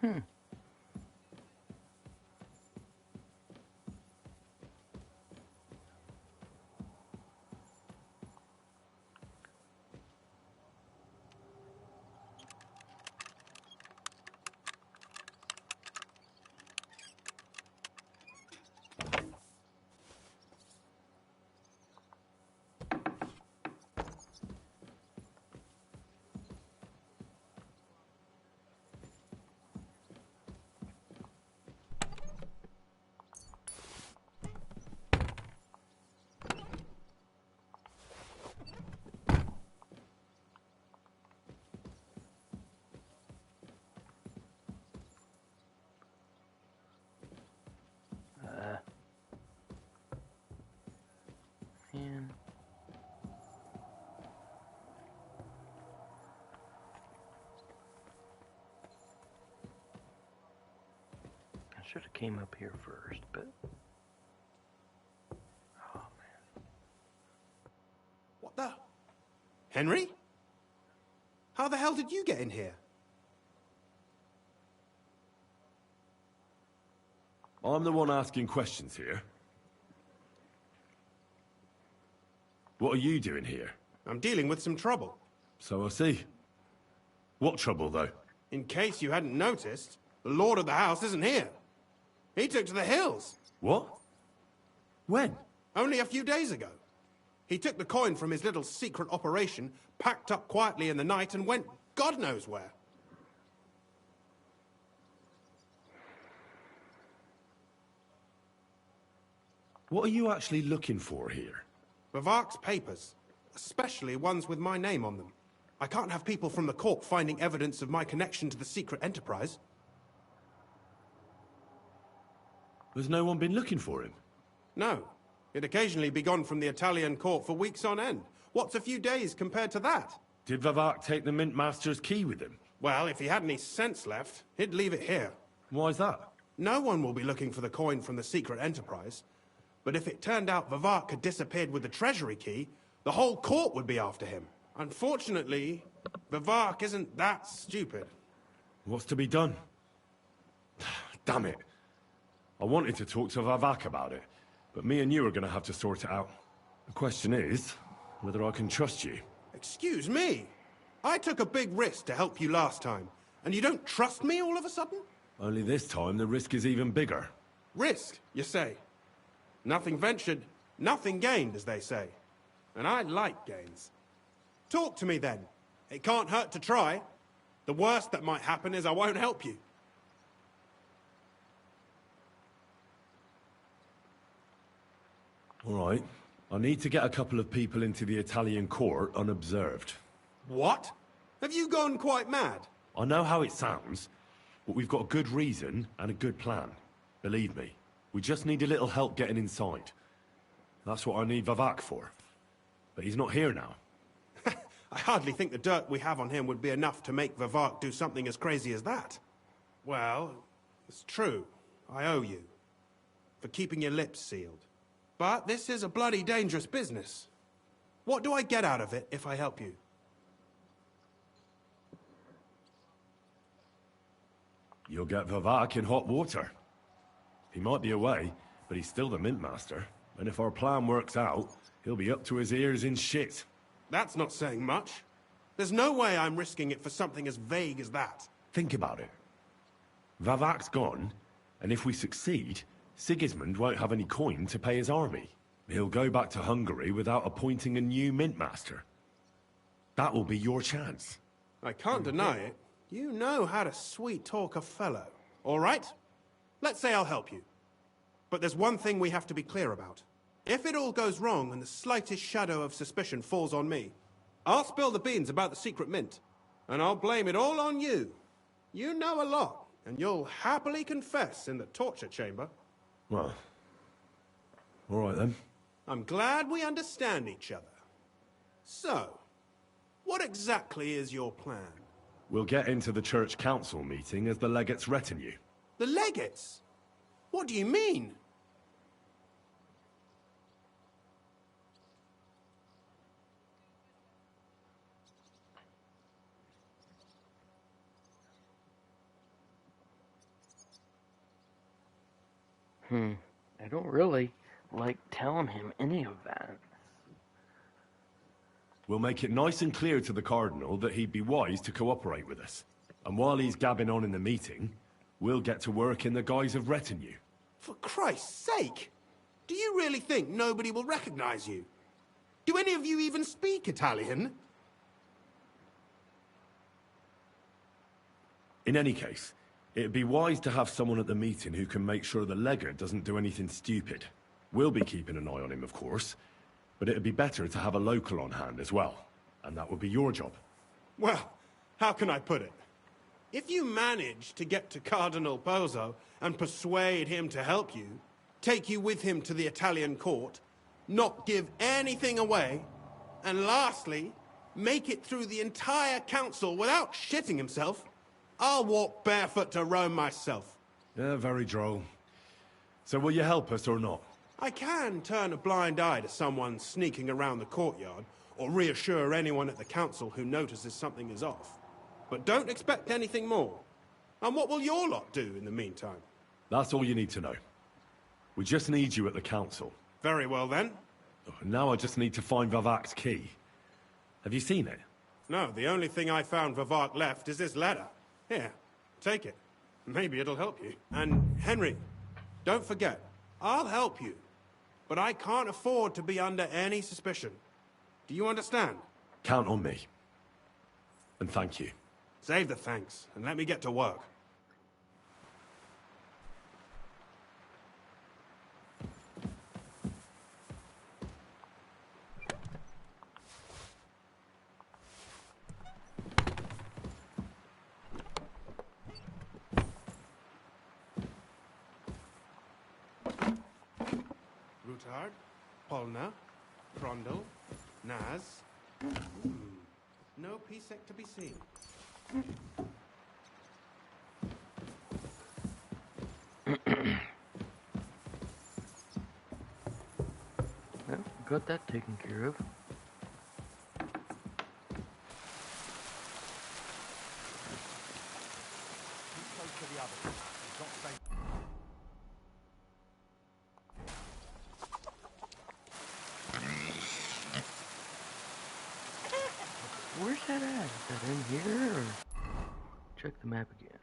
Hmm. Man. I should have came up here first, but... Oh, man.
What the? Henry? How the hell did you get in here?
I'm the one asking questions here. What are you doing here?
I'm dealing with some trouble.
So I see. What trouble, though?
In case you hadn't noticed, the Lord of the house isn't here. He took to the hills.
What? When?
Only a few days ago. He took the coin from his little secret operation, packed up quietly in the night, and went God knows where.
What are you actually looking for here?
Bavark's papers, especially ones with my name on them. I can't have people from the court finding evidence of my connection to the secret enterprise.
Has no one been looking for him?
No. He'd occasionally be gone from the Italian court for weeks on end. What's a few days compared to that?
Did Bavark take the Mint Master's key with him?
Well, if he had any sense left, he'd leave it here.
Why's that?
no one will be looking for the coin from the secret enterprise. But if it turned out Vivart had disappeared with the treasury key, the whole court would be after him. Unfortunately, Vivart isn't that stupid.
What's to be done? Damn it. I wanted to talk to Vivak about it, but me and you are going to have to sort it out. The question is, whether I can trust you.
Excuse me? I took a big risk to help you last time, and you don't trust me all of a sudden?
Only this time the risk is even bigger.
Risk, you say? Nothing ventured, nothing gained, as they say. And I like gains. Talk to me then. It can't hurt to try. The worst that might happen is I won't help you.
All right. I need to get a couple of people into the Italian court unobserved.
What? Have you gone quite mad?
I know how it sounds, but we've got a good reason and a good plan. Believe me, we just need a little help getting inside. That's what I need Vivak for. But he's not here now.
I hardly think the dirt we have on him would be enough to make Vivak do something as crazy as that. Well, it's true. I owe you. For keeping your lips sealed. But this is a bloody dangerous business. What do I get out of it if I help you?
You'll get Vivak in hot water. He might be away, but he's still the Mint Master. And if our plan works out, he'll be up to his ears in shit.
That's not saying much. There's no way I'm risking it for something as vague as that.
Think about it. Vivak's gone, and if we succeed, Sigismund won't have any coin to pay his army. He'll go back to Hungary without appointing a new Mint Master. That will be your chance.
I can't deny it. You know how to sweet-talk a fellow. All right? Let's say I'll help you. But there's one thing we have to be clear about. If it all goes wrong and the slightest shadow of suspicion falls on me, I'll spill the beans about the secret mint, and I'll blame it all on you. You know a lot, and you'll happily confess in the torture chamber.
Well, all right then.
I'm glad we understand each other. So, what exactly is your plan?
We'll get into the church council meeting as the legate's retinue.
The legates? What do you mean?
I don't really like telling him any of that.
We'll make it nice and clear to the Cardinal that he'd be wise to cooperate with us. And while he's gabbing on in the meeting, we'll get to work in the guise of retinue.
For Christ's sake! Do you really think nobody will recognize you? Do any of you even speak Italian?
In any case, it'd be wise to have someone at the meeting who can make sure the legate doesn't do anything stupid. We'll be keeping an eye on him, of course, but it'd be better to have a local on hand as well, and that would be your job.
Well, how can I put it? If you manage to get to Cardinal Pozzo and persuade him to help you, take you with him to the Italian court, not give anything away, and lastly, make it through the entire council without shitting himself, I'll walk barefoot to Rome myself.
Yeah, very droll. So will you help us or not?
I can turn a blind eye to someone sneaking around the courtyard, or reassure anyone at the council who notices something is off. But don't expect anything more. And what will your lot do in the meantime?
That's all you need to know. We just need you at the council.
Very well then.
Now I just need to find Vivak's key. Have you seen it?
No, the only thing I found Vivak left is this letter. Here, take it. Maybe it'll help you. And Henry, don't forget, I'll help you. But I can't afford to be under any suspicion. Do you understand?
Count on me. And thank you.
Save the thanks, and let me get to work. Rutard, Polna, Frondel, Naz. No Pisek to be seen.
got that taken care of. Where's that at? Is that in here? Or check the map again.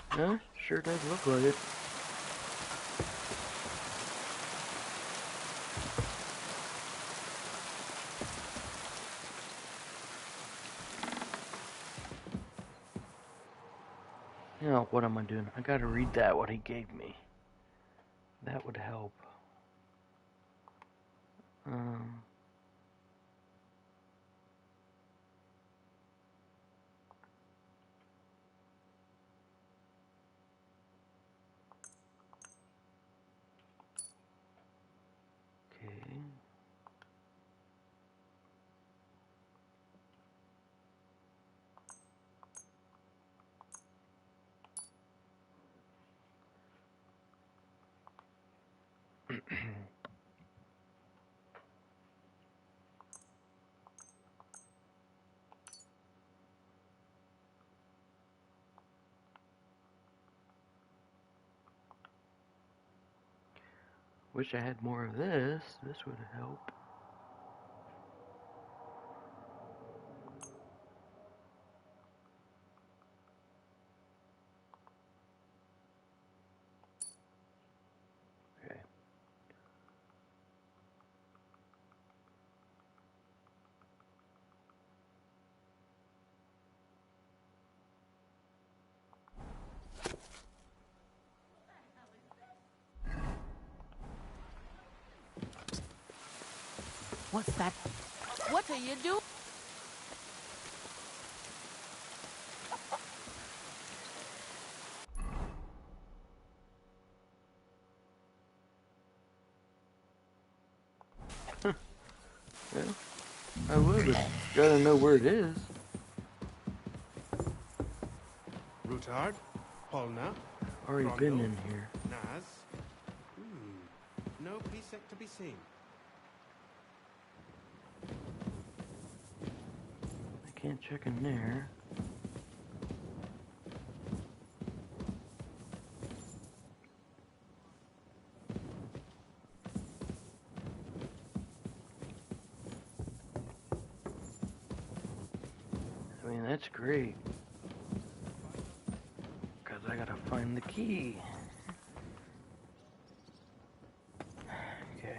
Huh? Sure does look like it. Now, what am I doing? I gotta read that, what he gave me. That would help. Okay. Wish I had more of this. This would help. Okay.
What's that? What are you doing?
Yeah, I would, but gotta know where it is.
Rutard, Polna,
Already
Grondel,
been in here.
Naz. No Pisek to be seen.
I can't check in there. I mean, that's great. Because I gotta find the key. Okay.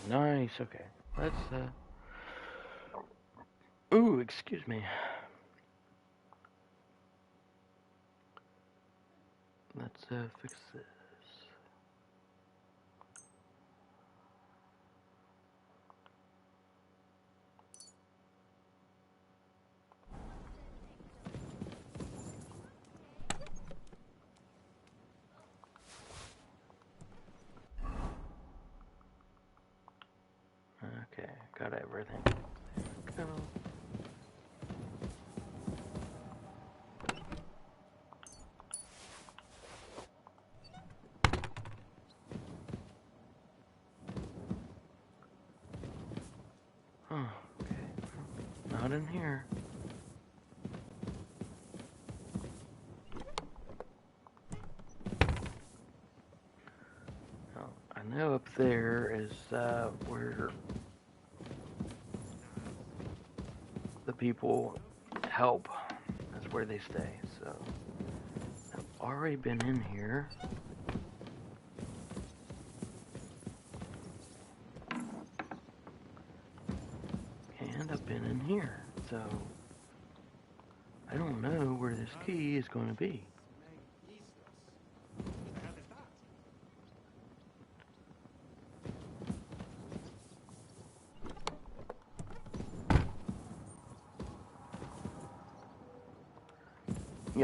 Nice, okay. Let's, Ooh, excuse me. Let's, fix this. Okay, got everything. There we go. Oh, okay. Not in here. Oh, I know up there is where the people help. That's where they stay. So I've already been in here. And I've been in here. So I don't know where this key is going to be.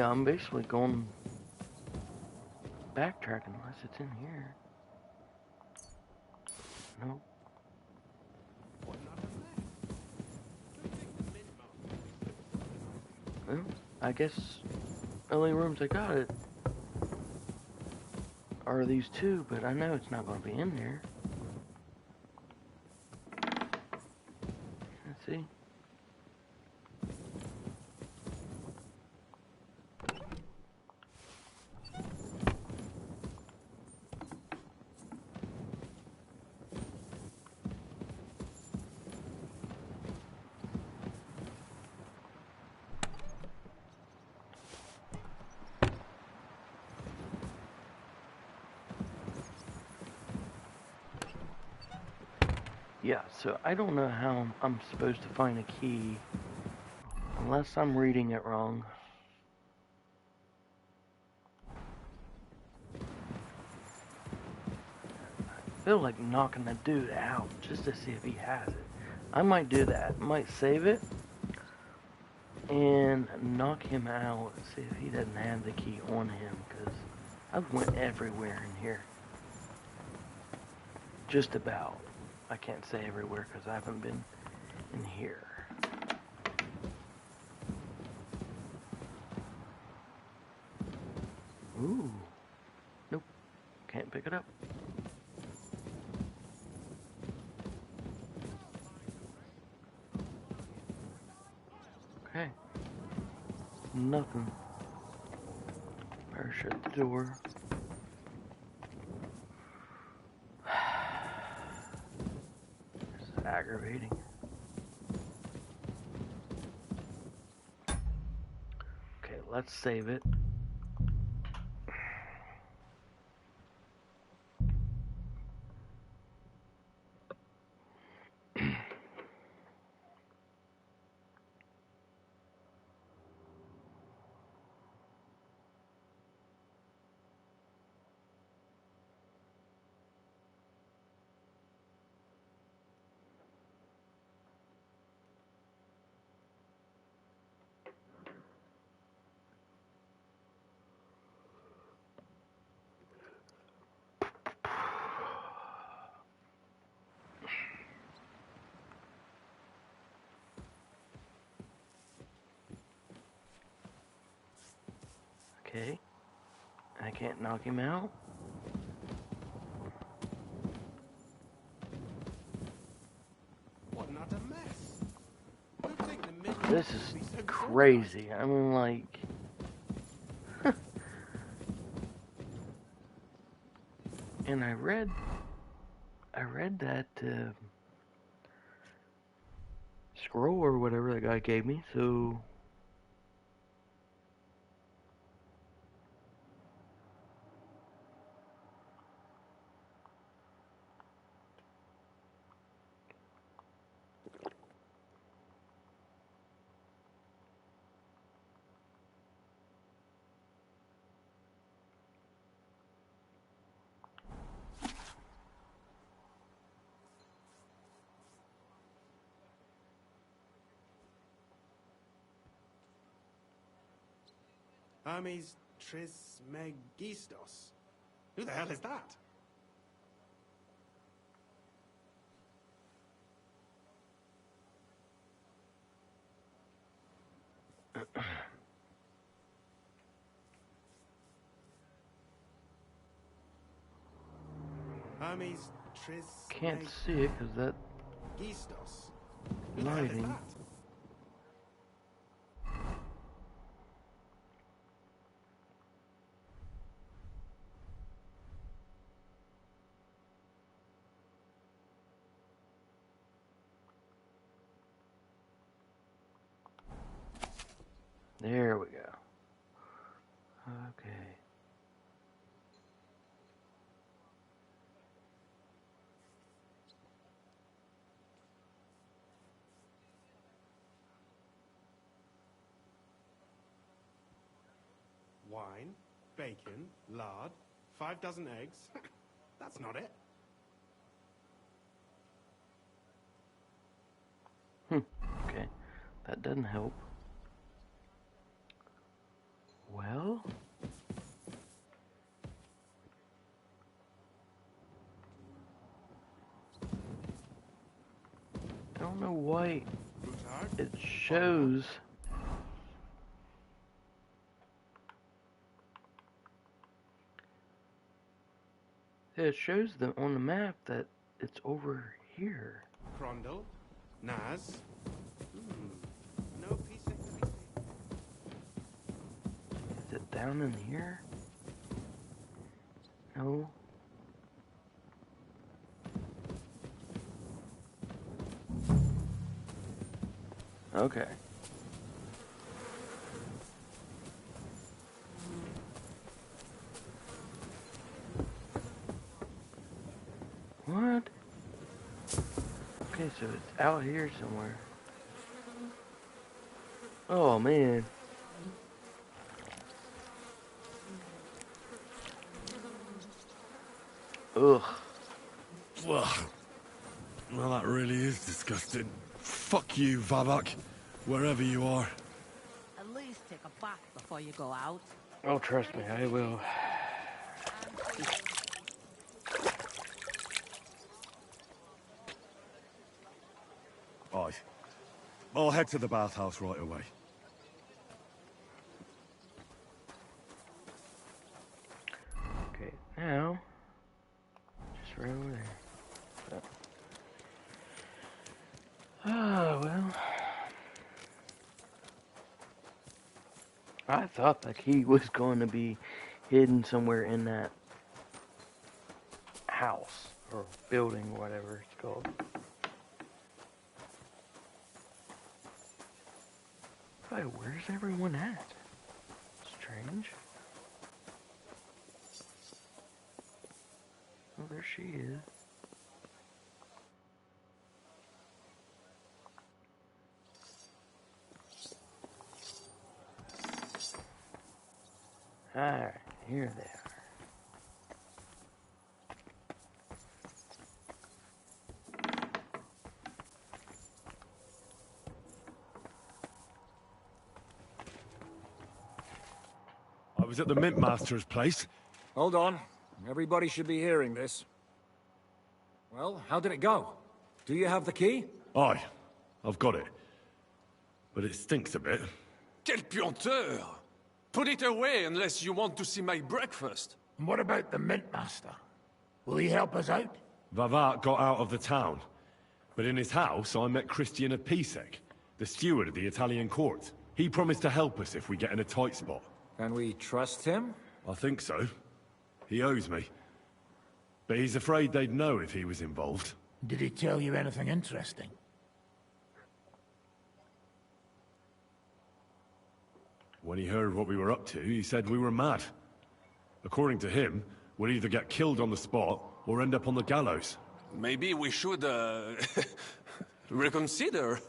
Yeah, I'm basically going backtracking unless it's in here. Nope. Well, I guess the only rooms I got it are these two, but I know it's not going to be in there. Let's see. Yeah, so I don't know how I'm supposed to find a key unless I'm reading it wrong. I feel like knocking the dude out just to see if he has it. I might do that. I might save it and knock him out and see if he doesn't have the key on him, because I've went everywhere in here. Just about. I can't say everywhere because I haven't been in here. Ooh. Nope. Can't pick it up. Okay. Nothing. Better shut the door. This is aggravating. Okay, let's save it. Okay. I can't knock him out.
What not a mess? Who'd think the midnight
This
would be
is
so
crazy. I mean, like... And I read that scroll or whatever that guy gave me, so...
Hermes Trismegistos. Who the hell is that? Hermes
Can't see it because that
Trismegistos. Who the hell is
lighting.
that?
There we go. Okay.
Wine, bacon, lard, 5 dozen eggs. That's not it.
Okay. That doesn't help. hell? I don't know why it shows. It shows them on the map that it's over here.
Crondall, Naz. No peace in the
Is it down in here? No. Okay. What? Okay, so it's out here somewhere. Oh, man. Ugh.
Ugh. Well, that really is disgusting. Fuck you, Vabak. Wherever you are.
At least take a bath before you go out.
Oh, trust me, I will.
Aye. I'll head to the bathhouse right away.
Okay, now, just right over there. So. Oh, well. I thought the key was going to be hidden somewhere in that house, or building, whatever it's called. But where's everyone at? Strange. Oh, there she is. Alright, here they are.
I was at the Mint Master's place.
Hold on. Everybody should be hearing this. Well, how did it go? Do you have the key?
Aye, I've got it. But it stinks a bit.
Quel puanteur! Put it away unless you want to see my breakfast.
And what about the Mint Master? Will he help us out?
Vavat got out of the town. But in his house, I met Christian Pisek, the steward of the Italian court. He promised to help us if we get in a tight spot.
Can we trust him?
I think so. He owes me. But he's afraid they'd know if he was involved.
Did he tell you anything interesting?
When he heard what we were up to, he said we were mad. According to him, we'd either get killed on the spot or end up on the gallows.
Maybe we should, reconsider.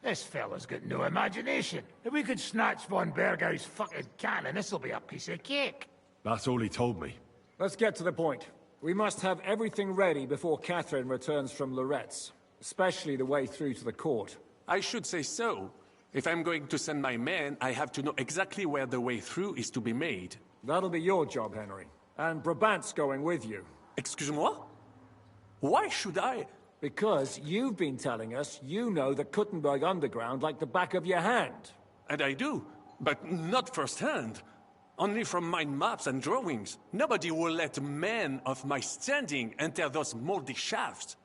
This fella's got no imagination. If we could snatch von Bergau's fucking cannon, this'll be a piece of cake.
That's all he told me.
Let's get to the point. We must have everything ready before Catherine returns from Loretz, especially the way through to the court.
I should say so. If I'm going to send my men, I have to know exactly where the way through is to be made.
That'll be your job, Henry. And Brabant's going with you.
Excuse-moi? Why should I?
Because you've been telling us you know the Kuttenberg underground like the back of your hand.
And I do, but not firsthand. Only from mind maps and drawings. Nobody will let men of my standing enter those moldy shafts.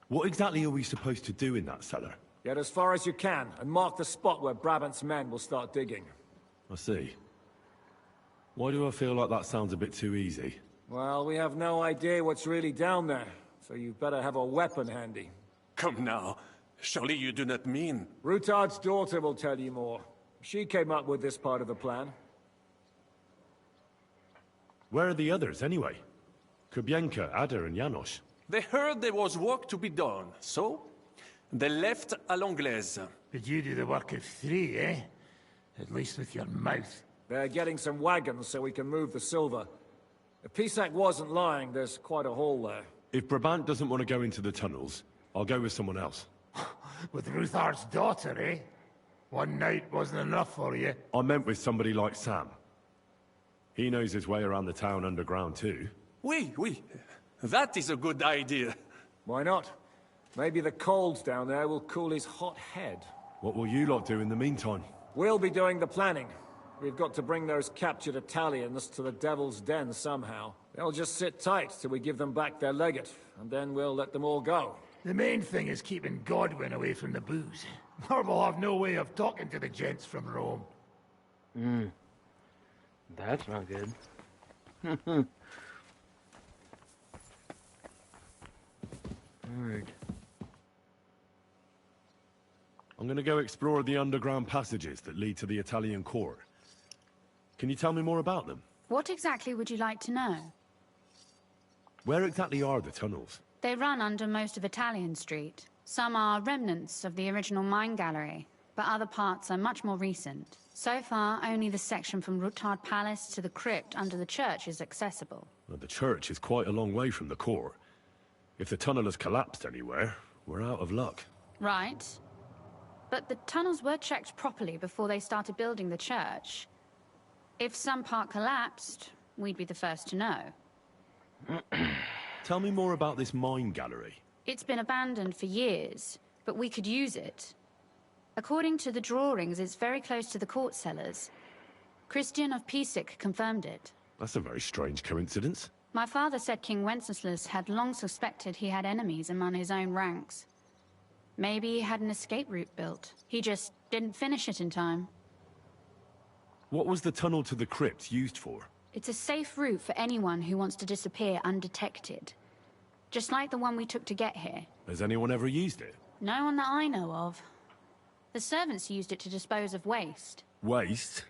What exactly are we supposed to do in that cellar?
Get as far as you can, and mark the spot where Brabant's men will start digging.
I see. Why do I feel like that sounds a bit too easy?
Well, we have no idea what's really down there, so you better have a weapon handy.
Come now. Surely you do not mean...
Rutard's daughter will tell you more. She came up with this part of the plan.
Where are the others, anyway? Kubienka, Ada, and Janos.
They heard there was work to be done, so... they left à l'anglaise.
Did you do the work of 3, eh? At least with your mouth.
They're getting some wagons so we can move the silver. If Pisac wasn't lying, there's quite a hole there.
If Brabant doesn't want to go into the tunnels, I'll go with someone else.
With Ruthar's daughter, eh? One night wasn't enough for you.
I meant with somebody like Sam. He knows his way around the town underground too.
Oui. That is a good idea.
Why not? Maybe the cold down there will cool his hot head.
What will you lot do in the meantime?
We'll be doing the planning. We've got to bring those captured Italians to the Devil's Den somehow. They'll just sit tight till we give them back their legate, and then we'll let them all go.
The main thing is keeping Godwin away from the booze. Or we'll have no way of talking to the gents from Rome.
That's not good. Alright.
I'm gonna go explore the underground passages that lead to the Italian court. Can you tell me more about them?
What exactly would you like to know?
Where exactly are the tunnels?
They run under most of Italian Street. Some are remnants of the original mine gallery, but other parts are much more recent. So far, only the section from Ruttard Palace to the crypt under the church is accessible.
Well, the church is quite a long way from the court. If the tunnel has collapsed anywhere, we're out of luck.
Right. But the tunnels were checked properly before they started building the church. If some part collapsed, we'd be the first to know.
Tell me more about this mine gallery.
It's been abandoned for years, but we could use it. According to the drawings, it's very close to the court cellars. Christian of Pisac confirmed it.
That's a very strange coincidence.
My father said King Wenceslas had long suspected he had enemies among his own ranks. Maybe he had an escape route built. He just didn't finish it in time.
What was the tunnel to the crypt used for?
It's a safe route for anyone who wants to disappear undetected. Just like the one we took to get here.
Has anyone ever used it?
No one that I know of. The servants used it to dispose of waste.
Waste?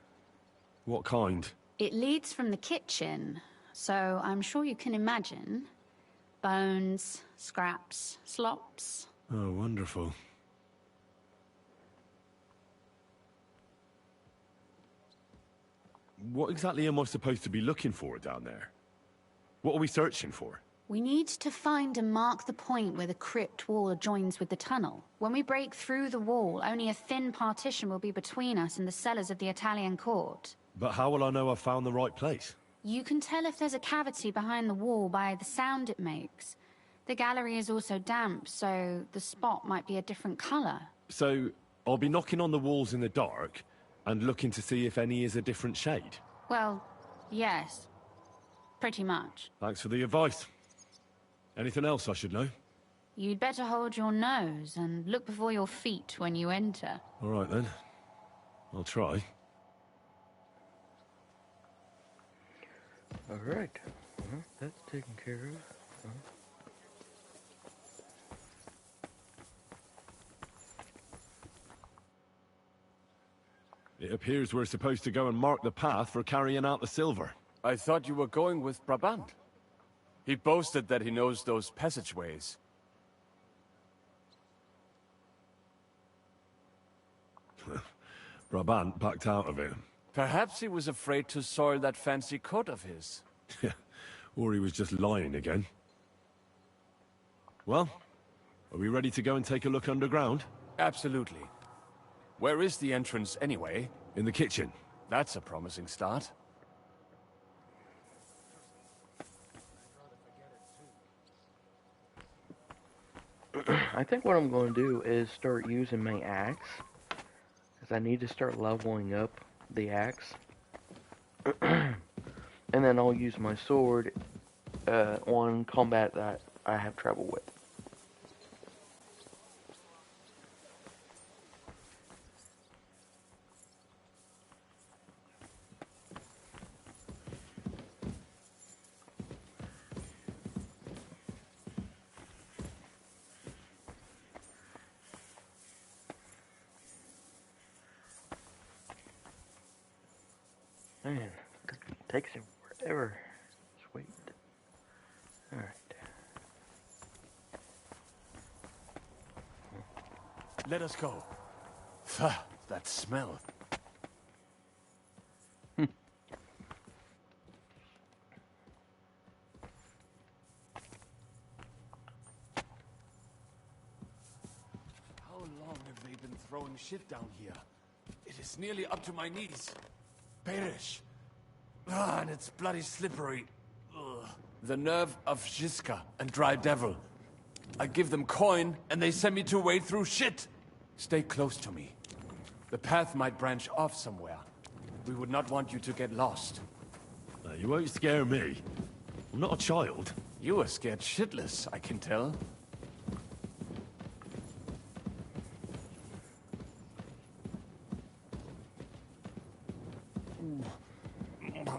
What kind?
It leads from the kitchen, so I'm sure you can imagine. Bones, scraps, slops.
Oh, wonderful. What exactly am I supposed to be looking for down there? What are we searching for?
We need to find and mark the point where the crypt wall joins with the tunnel. When we break through the wall, only a thin partition will be between us and the cellars of the Italian court.
But how will I know I've found the right place?
You can tell if there's a cavity behind the wall by the sound it makes. The gallery is also damp, so the spot might be a different color.
So, I'll be knocking on the walls in the dark and looking to see if any is a different shade?
Well, yes. Pretty much.
Thanks for the advice. Anything else I should know?
You'd better hold your nose and look before your feet when you enter.
All right then. I'll try.
All right. Well, that's taken care of.
It appears we're supposed to go and mark the path for carrying out the silver.
I thought you were going with Brabant. He boasted that he knows those passageways.
Brabant backed out of it.
Perhaps he was afraid to soil that fancy coat of his.
Or he was just lying again. Well, are we ready to go and take a look underground?
Absolutely. Where is the entrance anyway?
In the kitchen.
That's a promising start.
I think what I'm going to do is start using my axe. Because I need to start leveling up the axe. And then I'll use my sword on combat that I have trouble with. Man, it takes him forever. Sweet. Alright.
Let us go. Pah, that smell. throwing shit down here. It is nearly up to my knees. Perish. Ah, and it's bloody slippery. Ugh. The nerve of Shiska and Dry Devil. I give them coin, and they send me to wade through shit. Stay close to me. The path might branch off somewhere. We would not want you to get lost.
You won't scare me. I'm not a child.
You are scared shitless, I can tell.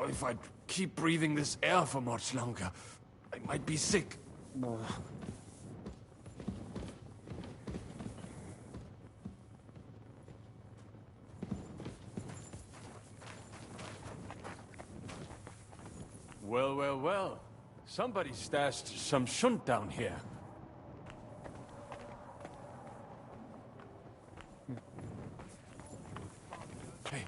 If I keep breathing this air for much longer, I might be sick. Well, well, well. Somebody stashed some shunt down here. Hey,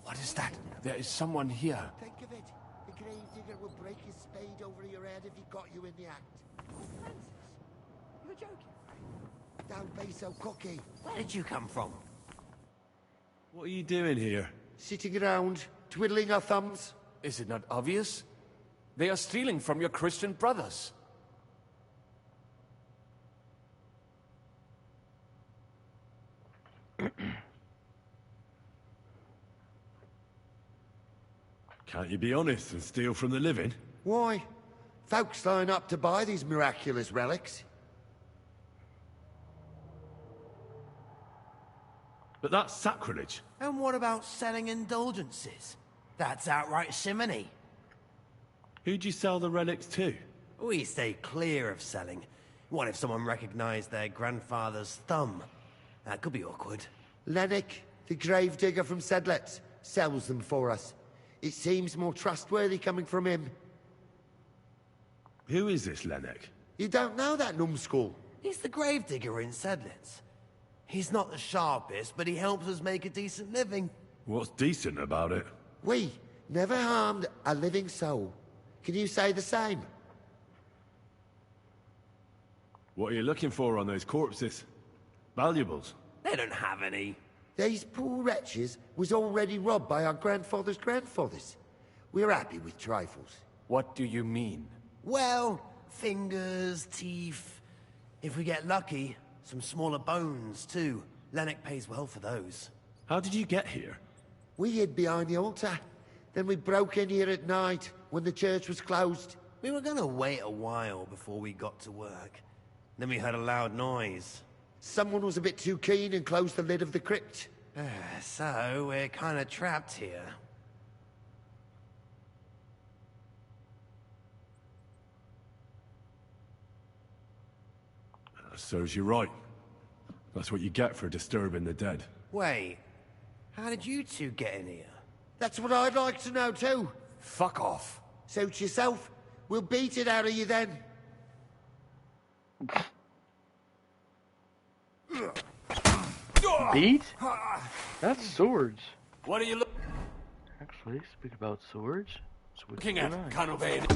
what is that? There is someone here.
Think of it. The gravedigger will break his spade over your head if he got you in the act.
Francis, you're joking.
Don't be so cocky.
Where did you come from?
What are you doing here?
Sitting around, twiddling our thumbs.
Is it not obvious? They are stealing from your Christian brothers.
Can't you be honest and steal from the living?
Why? Folks line up to buy these miraculous relics.
But that's sacrilege.
And what about selling indulgences? That's outright simony.
Who'd you sell the relics to?
We stay clear of selling. What if someone recognized their grandfather's thumb? That could be awkward.
Lennox, the gravedigger from Sedlets, sells them for us. It seems more trustworthy coming from him.
Who is this Lennox?
You don't know that numbskull?
He's the gravedigger in Sedlets. He's not the sharpest, but he helps us make a decent living.
What's decent about it?
We never harmed a living soul. Can you say the same?
What are you looking for on those corpses? Valuables?
They don't have any.
These poor wretches was already robbed by our grandfather's grandfathers. We're happy with trifles.
What do you mean?
Well, fingers, teeth. If we get lucky, some smaller bones, too. Lennox pays well for those.
How did you get here?
We hid behind the altar. Then we broke in here at night, when the church was closed.
We were gonna wait a while before we got to work. Then we heard a loud noise.
Someone was a bit too keen and closed the lid of the crypt.
So, we're kinda trapped here.
Serves you right. That's what you get for disturbing the dead.
Wait, how did you two get in here?
That's what I'd like to know too.
Fuck off.
Suit yourself. We'll beat it out of you then.
Beat? That's swords.
What are you
Actually, speak about swords.
looking at, Canobade?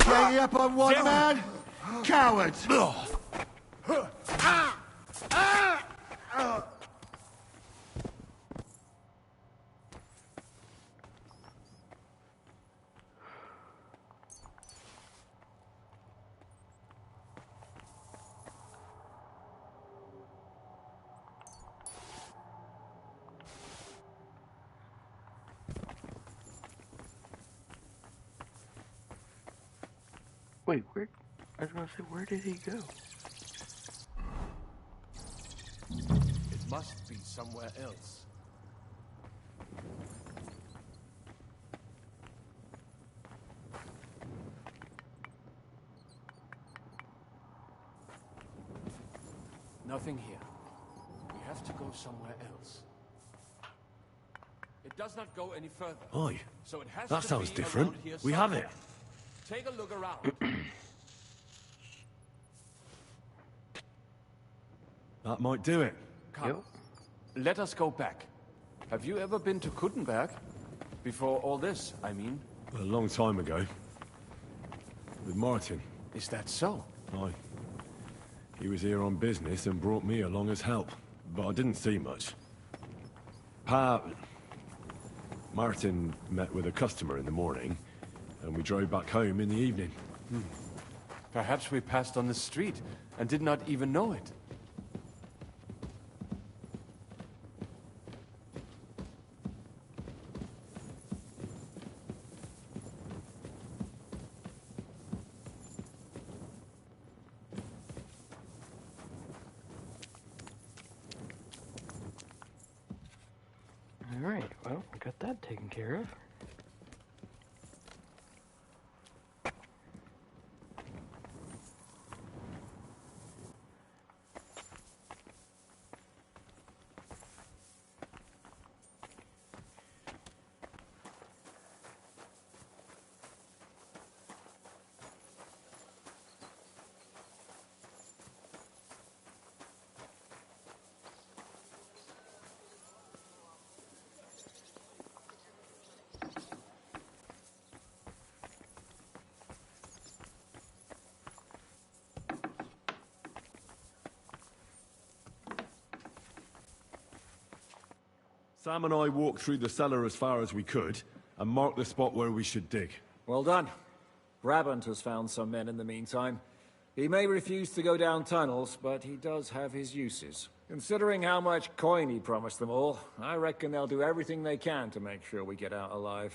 Ganging up on one man? Cowards!
Wait, where? I was gonna say, where did he go?
It must be somewhere else. Nothing here. We have to go somewhere else. It does not go any further.
Oi,
So it has
that
to
sounds
be
different.
around here
We have it.
somewhere. Take a look around.
That might do it.
Come. Let us go back. Have you ever been to Kuttenberg? Before all this, I mean.
A long time ago. With Martin.
Is that so?
Aye. He was here on business and brought me along as help, but I didn't see much. Martin met with a customer in the morning, and we drove back home in the evening.
Perhaps we passed on the street and did not even know it.
Alright, well, got that taken care of.
Sam and I walked through the cellar as far as we could, and marked the spot where we should dig.
Well done. Brabant has found some men in the meantime. He may refuse to go down tunnels, but he does have his uses. Considering how much coin he promised them all, I reckon they'll do everything they can to make sure we get out alive.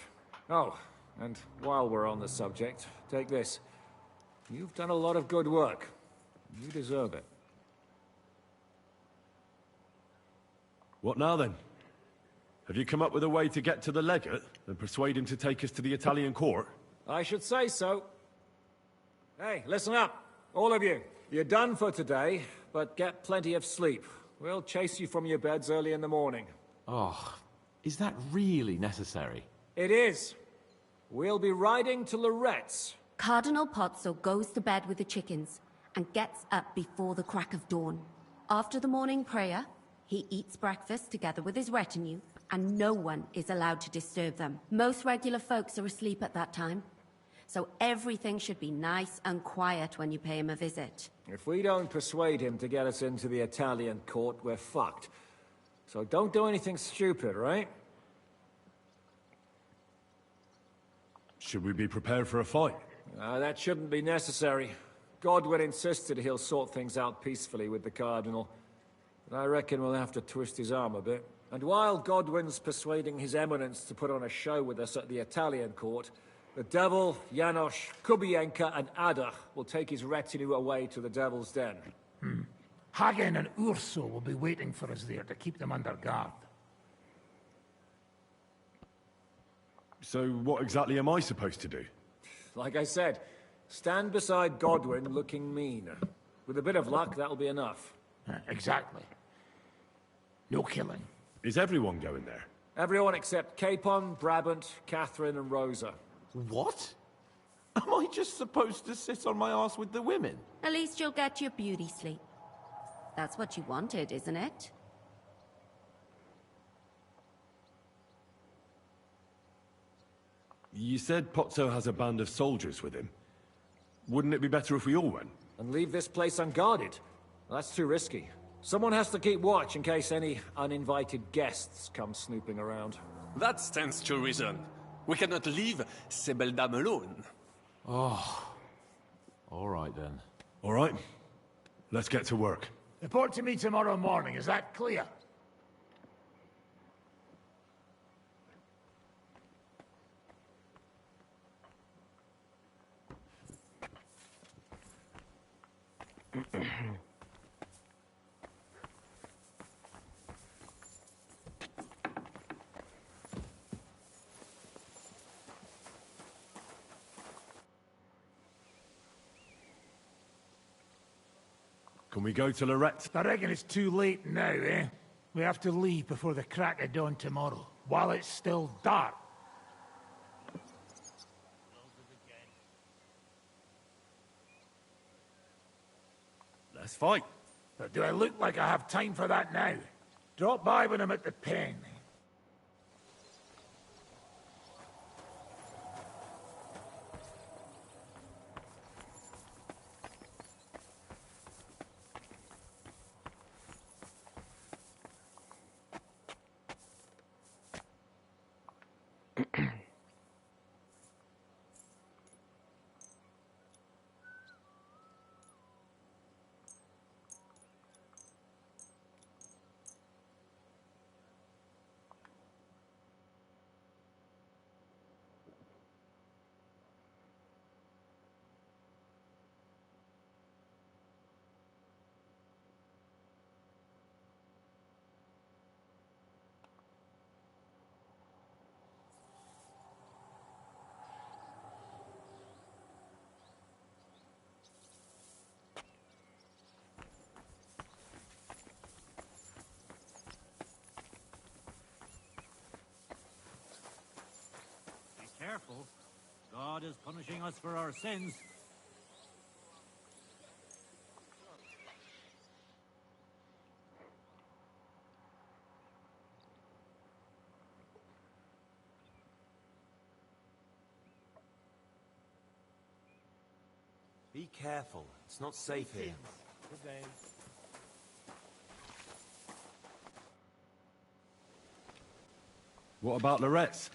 Oh, and while we're on the subject, take this. You've done a lot of good work. You deserve it.
What now then? Have you come up with a way to get to the legate and persuade him to take us to the Italian court?
I should say so. Hey, listen up, all of you. You're done for today, but get plenty of sleep. We'll chase you from your beds early in the morning.
Oh, is that really necessary?
It is. We'll be riding to Lorette's.
Cardinal Pozzo goes to bed with the chickens and gets up before the crack of dawn. After the morning prayer, he eats breakfast together with his retinue, and no one is allowed to disturb them. Most regular folks are asleep at that time, so everything should be nice and quiet when you pay him a visit.
If we don't persuade him to get us into the Italian court, we're fucked. So don't do anything stupid, right?
Should we be prepared for a fight?
That shouldn't be necessary. Godwin insisted he'll sort things out peacefully with the Cardinal. But I reckon we'll have to twist his arm a bit. And while Godwin's persuading His Eminence to put on a show with us at the Italian court, the Devil, Janosch, Kubienka, and Ada will take his retinue away to the Devil's Den.
Hagen and Urso will be waiting for us there to keep them under guard.
So what exactly am I supposed to do?
Like I said, stand beside Godwin looking mean. With a bit of luck, that'll be enough.
Exactly. No killing.
Is everyone going there?
Everyone except Capon, Brabant, Catherine, and Rosa.
What? Am I just supposed to sit on my ass with the women?
At least you'll get your beauty sleep. That's what you wanted, isn't it?
You said Pozzo has a band of soldiers with him. Wouldn't it be better if we all went?
And leave this place unguarded? That's too risky. Someone has to keep watch in case any uninvited guests come snooping around.
That stands to reason. We cannot leave ces belles dames alone.
Oh. All right then.
All right. Let's get to work.
Report to me tomorrow morning, is that clear?
Can we go to Lorette?
I reckon it's too late now, eh? We have to leave before the crack of dawn tomorrow, while it's still dark.
Let's fight.
But do I look like I have time for that now? Drop by when I'm at the pen.
careful. God is punishing us for our sins.
Be careful. It's not safe here.
Good day.
What about Loretz?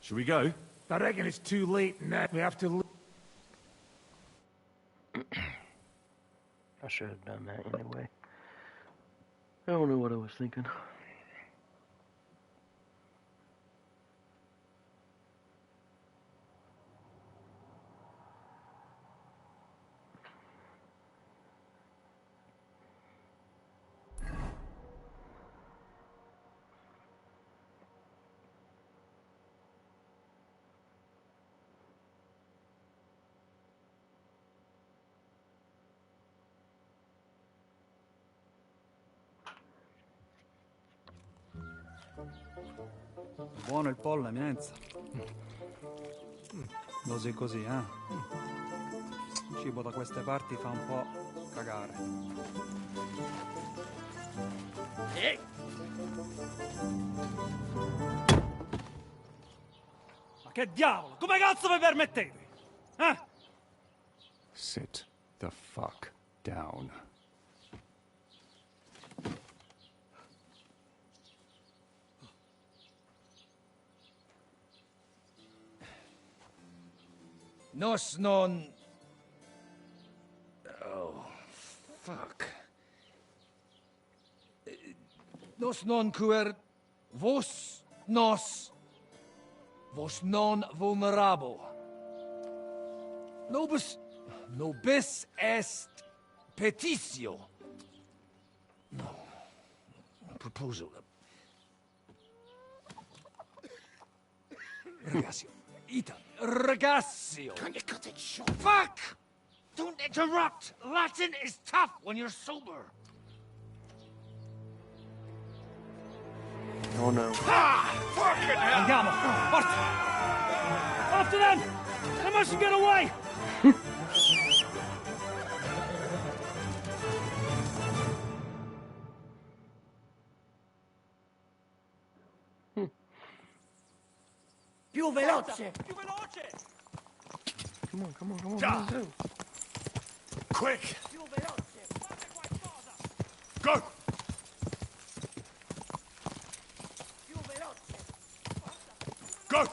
Should we go?
I reckon it's too late now. We have to...
I should have done that anyway. I don't know what I was thinking.
Buono il pollo, eminenza. Così così, eh? Il cibo da queste parti fa un po' cagare.
Ma che diavolo? Come cazzo vi permettete? Eh?
Sit the fuck down.
Nos non... Oh, fuck. Nos non cuer vos nos vos non vulnerabo. Nobis est petitio. No. Proposal. Ragazzi, Ethan. Ragazio!
Can you cut it short?
Fuck! Don't interrupt! Latin is tough when you're sober.
Oh no.
Ah! Fucking hell! Andiamo! Forza! After them! They mustn't get away!
Più veloce!
Più veloce!
Come on, come on, come on,
Ja.
come on, go.
Quick!
Più veloce!
Fate qualcosa!
Go!
Più veloce!
Go!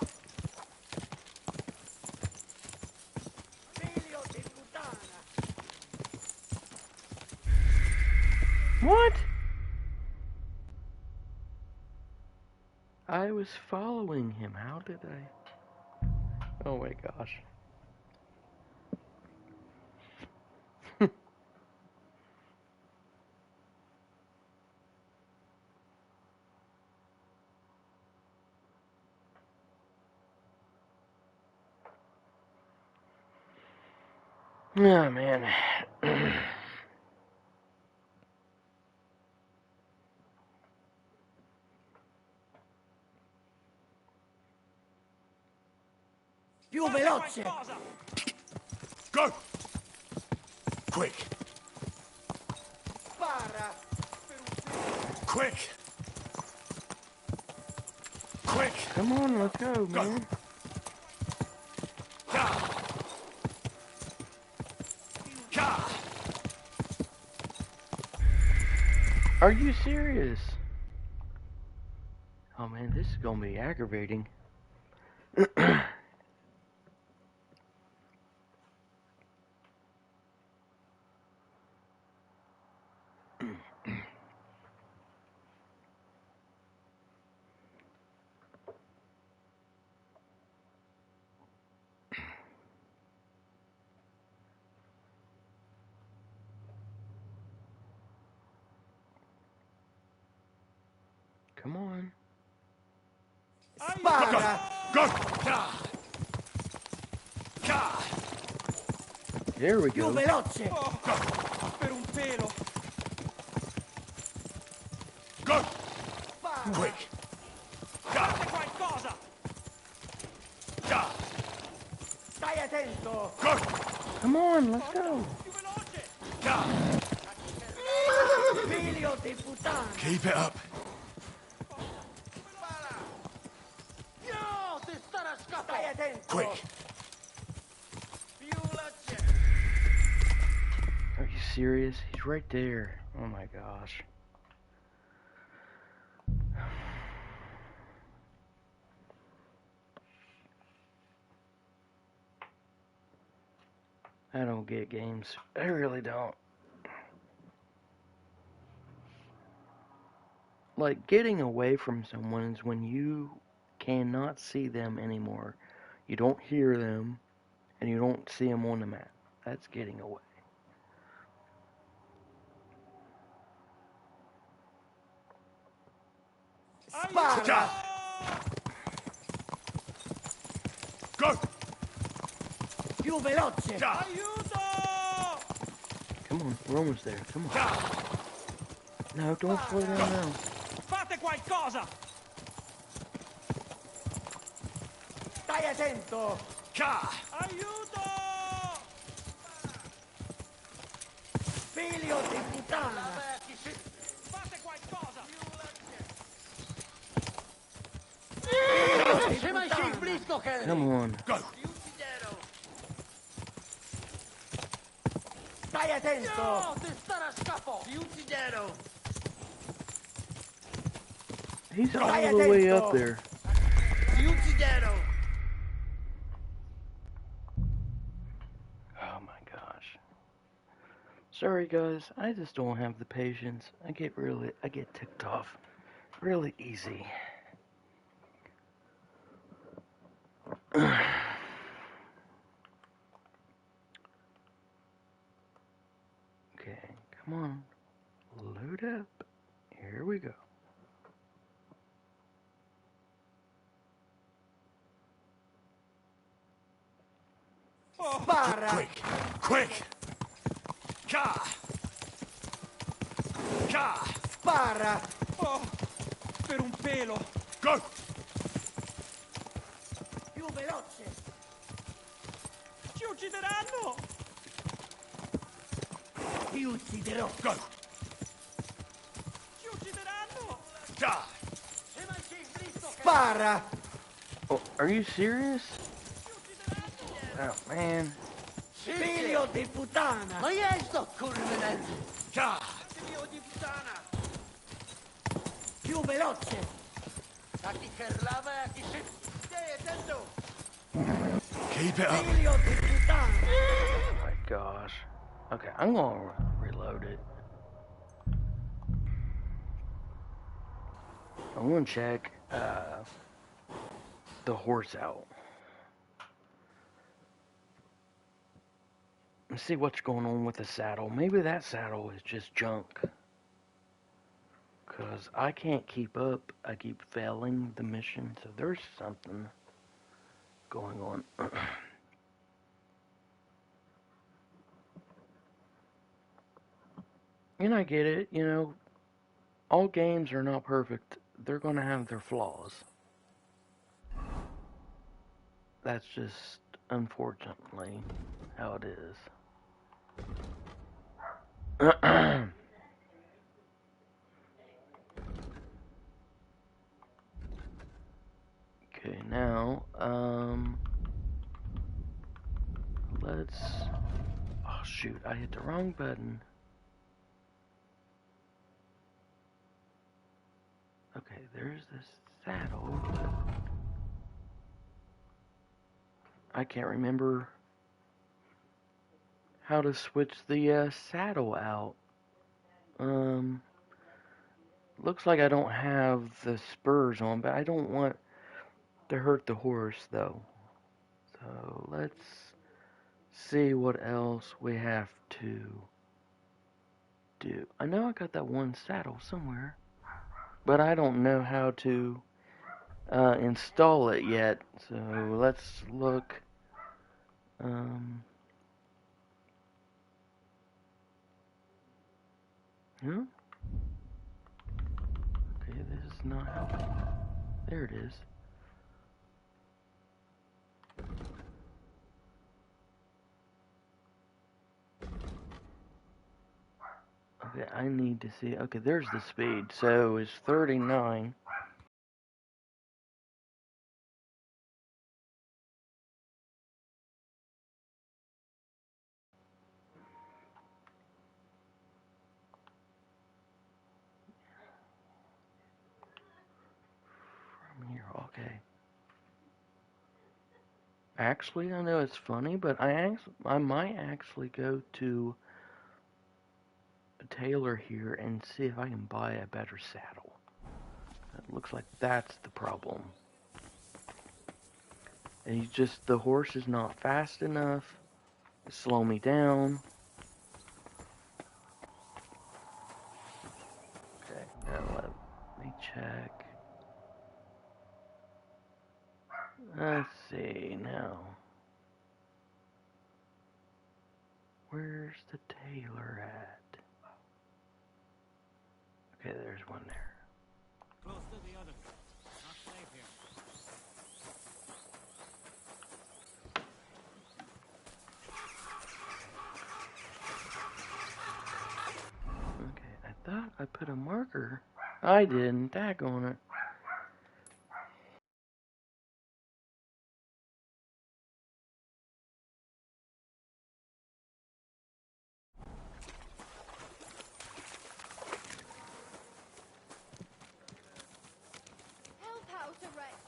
Figlio di puttana!
What? I was following him. How did I? Oh my gosh. Oh man.
Più veloce!
Go! Quick!
Spara!
Quick! Quick!
Come on, let's go, man. Are you serious? Oh man, this is gonna be aggravating. Come on.
Spara!
Go!
There we
Più
go.
veloce!
Per un pelo!
Go!
Spara!
Quick!
Fate qualcosa!
Stai attento!
Come on, let's go.
Figlio di puttana!
Keep it up.
No, ti starà scappando! Stai attento!
Quick.
Are you serious? He's right there. Oh my gosh. I don't get games. I really don't. Like, getting away from someone is when you cannot see them anymore. You don't hear them, and you don't see them on the map. That's getting away.
Spara!
Go!
Più veloce!
Aiuto!
Come on, we're almost there. Come on. No, don't slow down now.
Fate qualcosa!
Stai attento!
Aiuto!
Figlio di puttana!
Fate qualcosa!
Come on.
Go!
Stai attento! Ti starà scappo! Ti ucciderò!
He's all the way up there.
Ti ucciderò!
Oh my gosh. Sorry guys, I just don't have the patience. I get ticked off really easy. Okay, come on. Load up. Here we go.
Spara!
Quick! Quick!
Spara!
Oh, per un pelo!
Go!
Più veloce!
Ci uccideranno!
Ti ucciderò!
Go!
Ci uccideranno!
Spara!
Oh, are you serious? Oh man.
Figlio di puttana! Ma io sto correndo! Figlio di puttana! Più veloce! A chi carrava e a chi si... Stai attento!
Keep it up.
Figlio di puttana!
Oh my gosh. Okay, I'm gonna reload it. I'm gonna check the horse out. Let's see what's going on with the saddle. Maybe that saddle is just junk. Because I can't keep up. I keep failing the mission. So there's something going on. And I get it. You know, all games are not perfect. They're going to have their flaws. That's just, unfortunately, how it is. Okay, now, let's... Oh, shoot, I hit the wrong button. Okay, there's this saddle, but I can't remember how to switch the saddle out. Looks like I don't have the spurs on, but I don't want to hurt the horse, though. So let's see what else we have to do. I know I got that one saddle somewhere, but I don't know how to install it yet. So let's look. Huh? Okay, this is not helping. There it is. Okay, I need to see. Okay, there's the speed. So it's 39. From here, okay. Actually, I know it's funny, but I might actually go to a tailor here and see if I can buy a better saddle. It looks like that's the problem. And the horse is not fast enough to slow me down. Okay, now let me check. Let's see now. Where's the tailor at? Okay, there's one there.
Close to the other. Not safe here.
Okay, I thought I put a marker. I didn't. Daggone it.
Help out a wretch.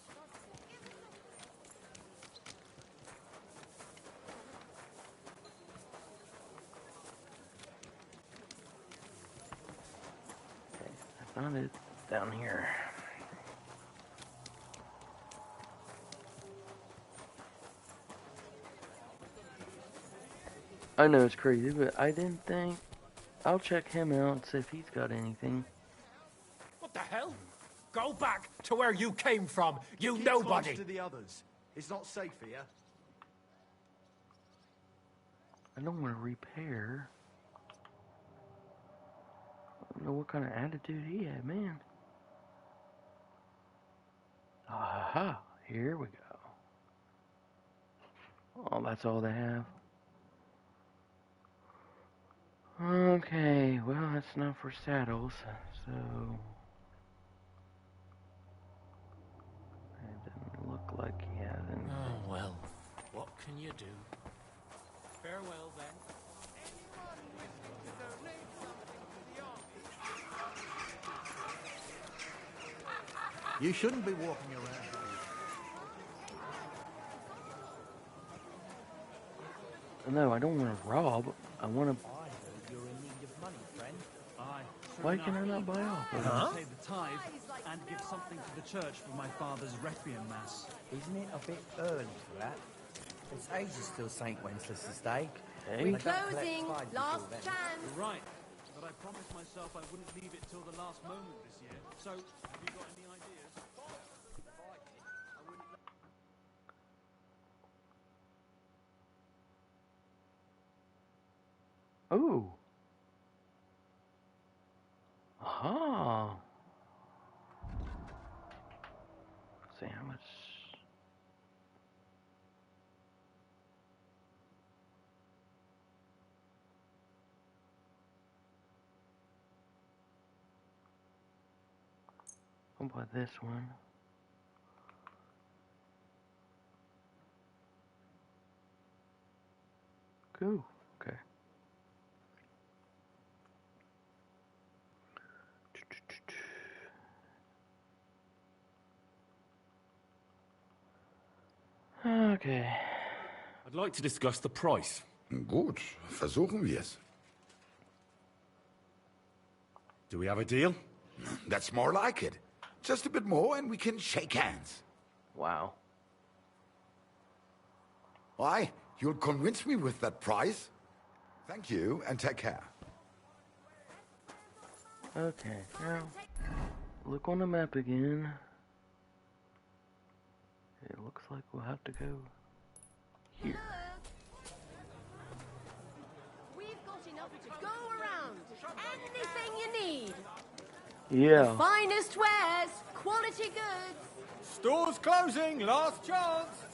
I found it down here. I know it's crazy, but I didn't think. I'll check him out and see if he's got anything.
What the hell? Go back to where you came from, you
Keep
nobody!
close to the others. It's not safe here.
I don't want to repair. I don't know what kind of attitude he had, man. Aha, here we go. Oh, that's all they have. Okay, well, that's not for saddles, so... It didn't look like he had anything.
Oh, well. What can you do? Farewell, then.
You shouldn't be walking around.
No, I don't want to rob. I want to...
I heard you're in need of money, friend. Aye.
Why can I not buy off of him?
Pay the tithe and give something to the church for my father's requiem mass.
Isn't it a bit early for that? It's ages till St. Wenceslas Day.
Hey.
We're
closing. Last chance.
Right, but I promised myself I wouldn't leave it till the last moment this year. So, have you got any ideas?
Ooh. Aha. See how much... I'll buy this one. Cool. Okay. Okay.
I'd like to discuss the price.
Gut, versuchen wir's.
Do we have a deal?
That's more like it. Just a bit more and we can shake hands.
Wow.
Why? You'll convince me with that price? Thank you and take care.
Okay, now look on the map again. It looks like we'll have to go here.
We've got enough to go around. Anything you need.
Yeah.
The finest wares, quality goods.
Store's closing, last chance!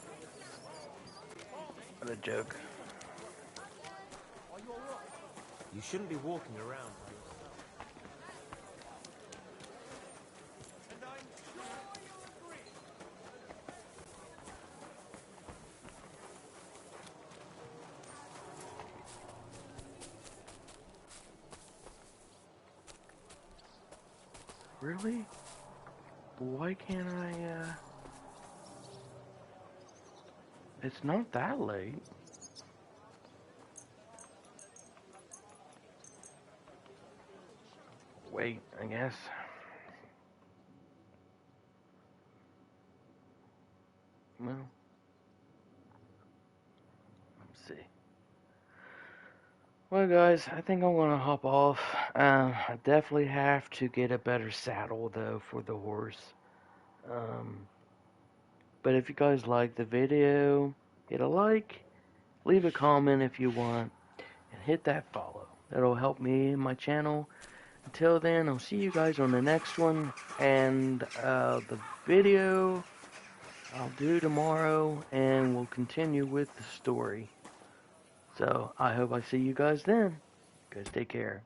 What a joke.
You shouldn't be walking around by yourself.
Really? Why can't I, It's not that late. Wait, I guess. Well, let's see. Well, guys, I think I'm gonna hop off. I definitely have to get a better saddle, though, for the horse. But if you guys like the video, hit a like, leave a comment if you want, and hit that follow. That'll help me and my channel. Until then, I'll see you guys on the next one, and the video I'll do tomorrow, and we'll continue with the story. So, I hope I see you guys then. Guys, take care.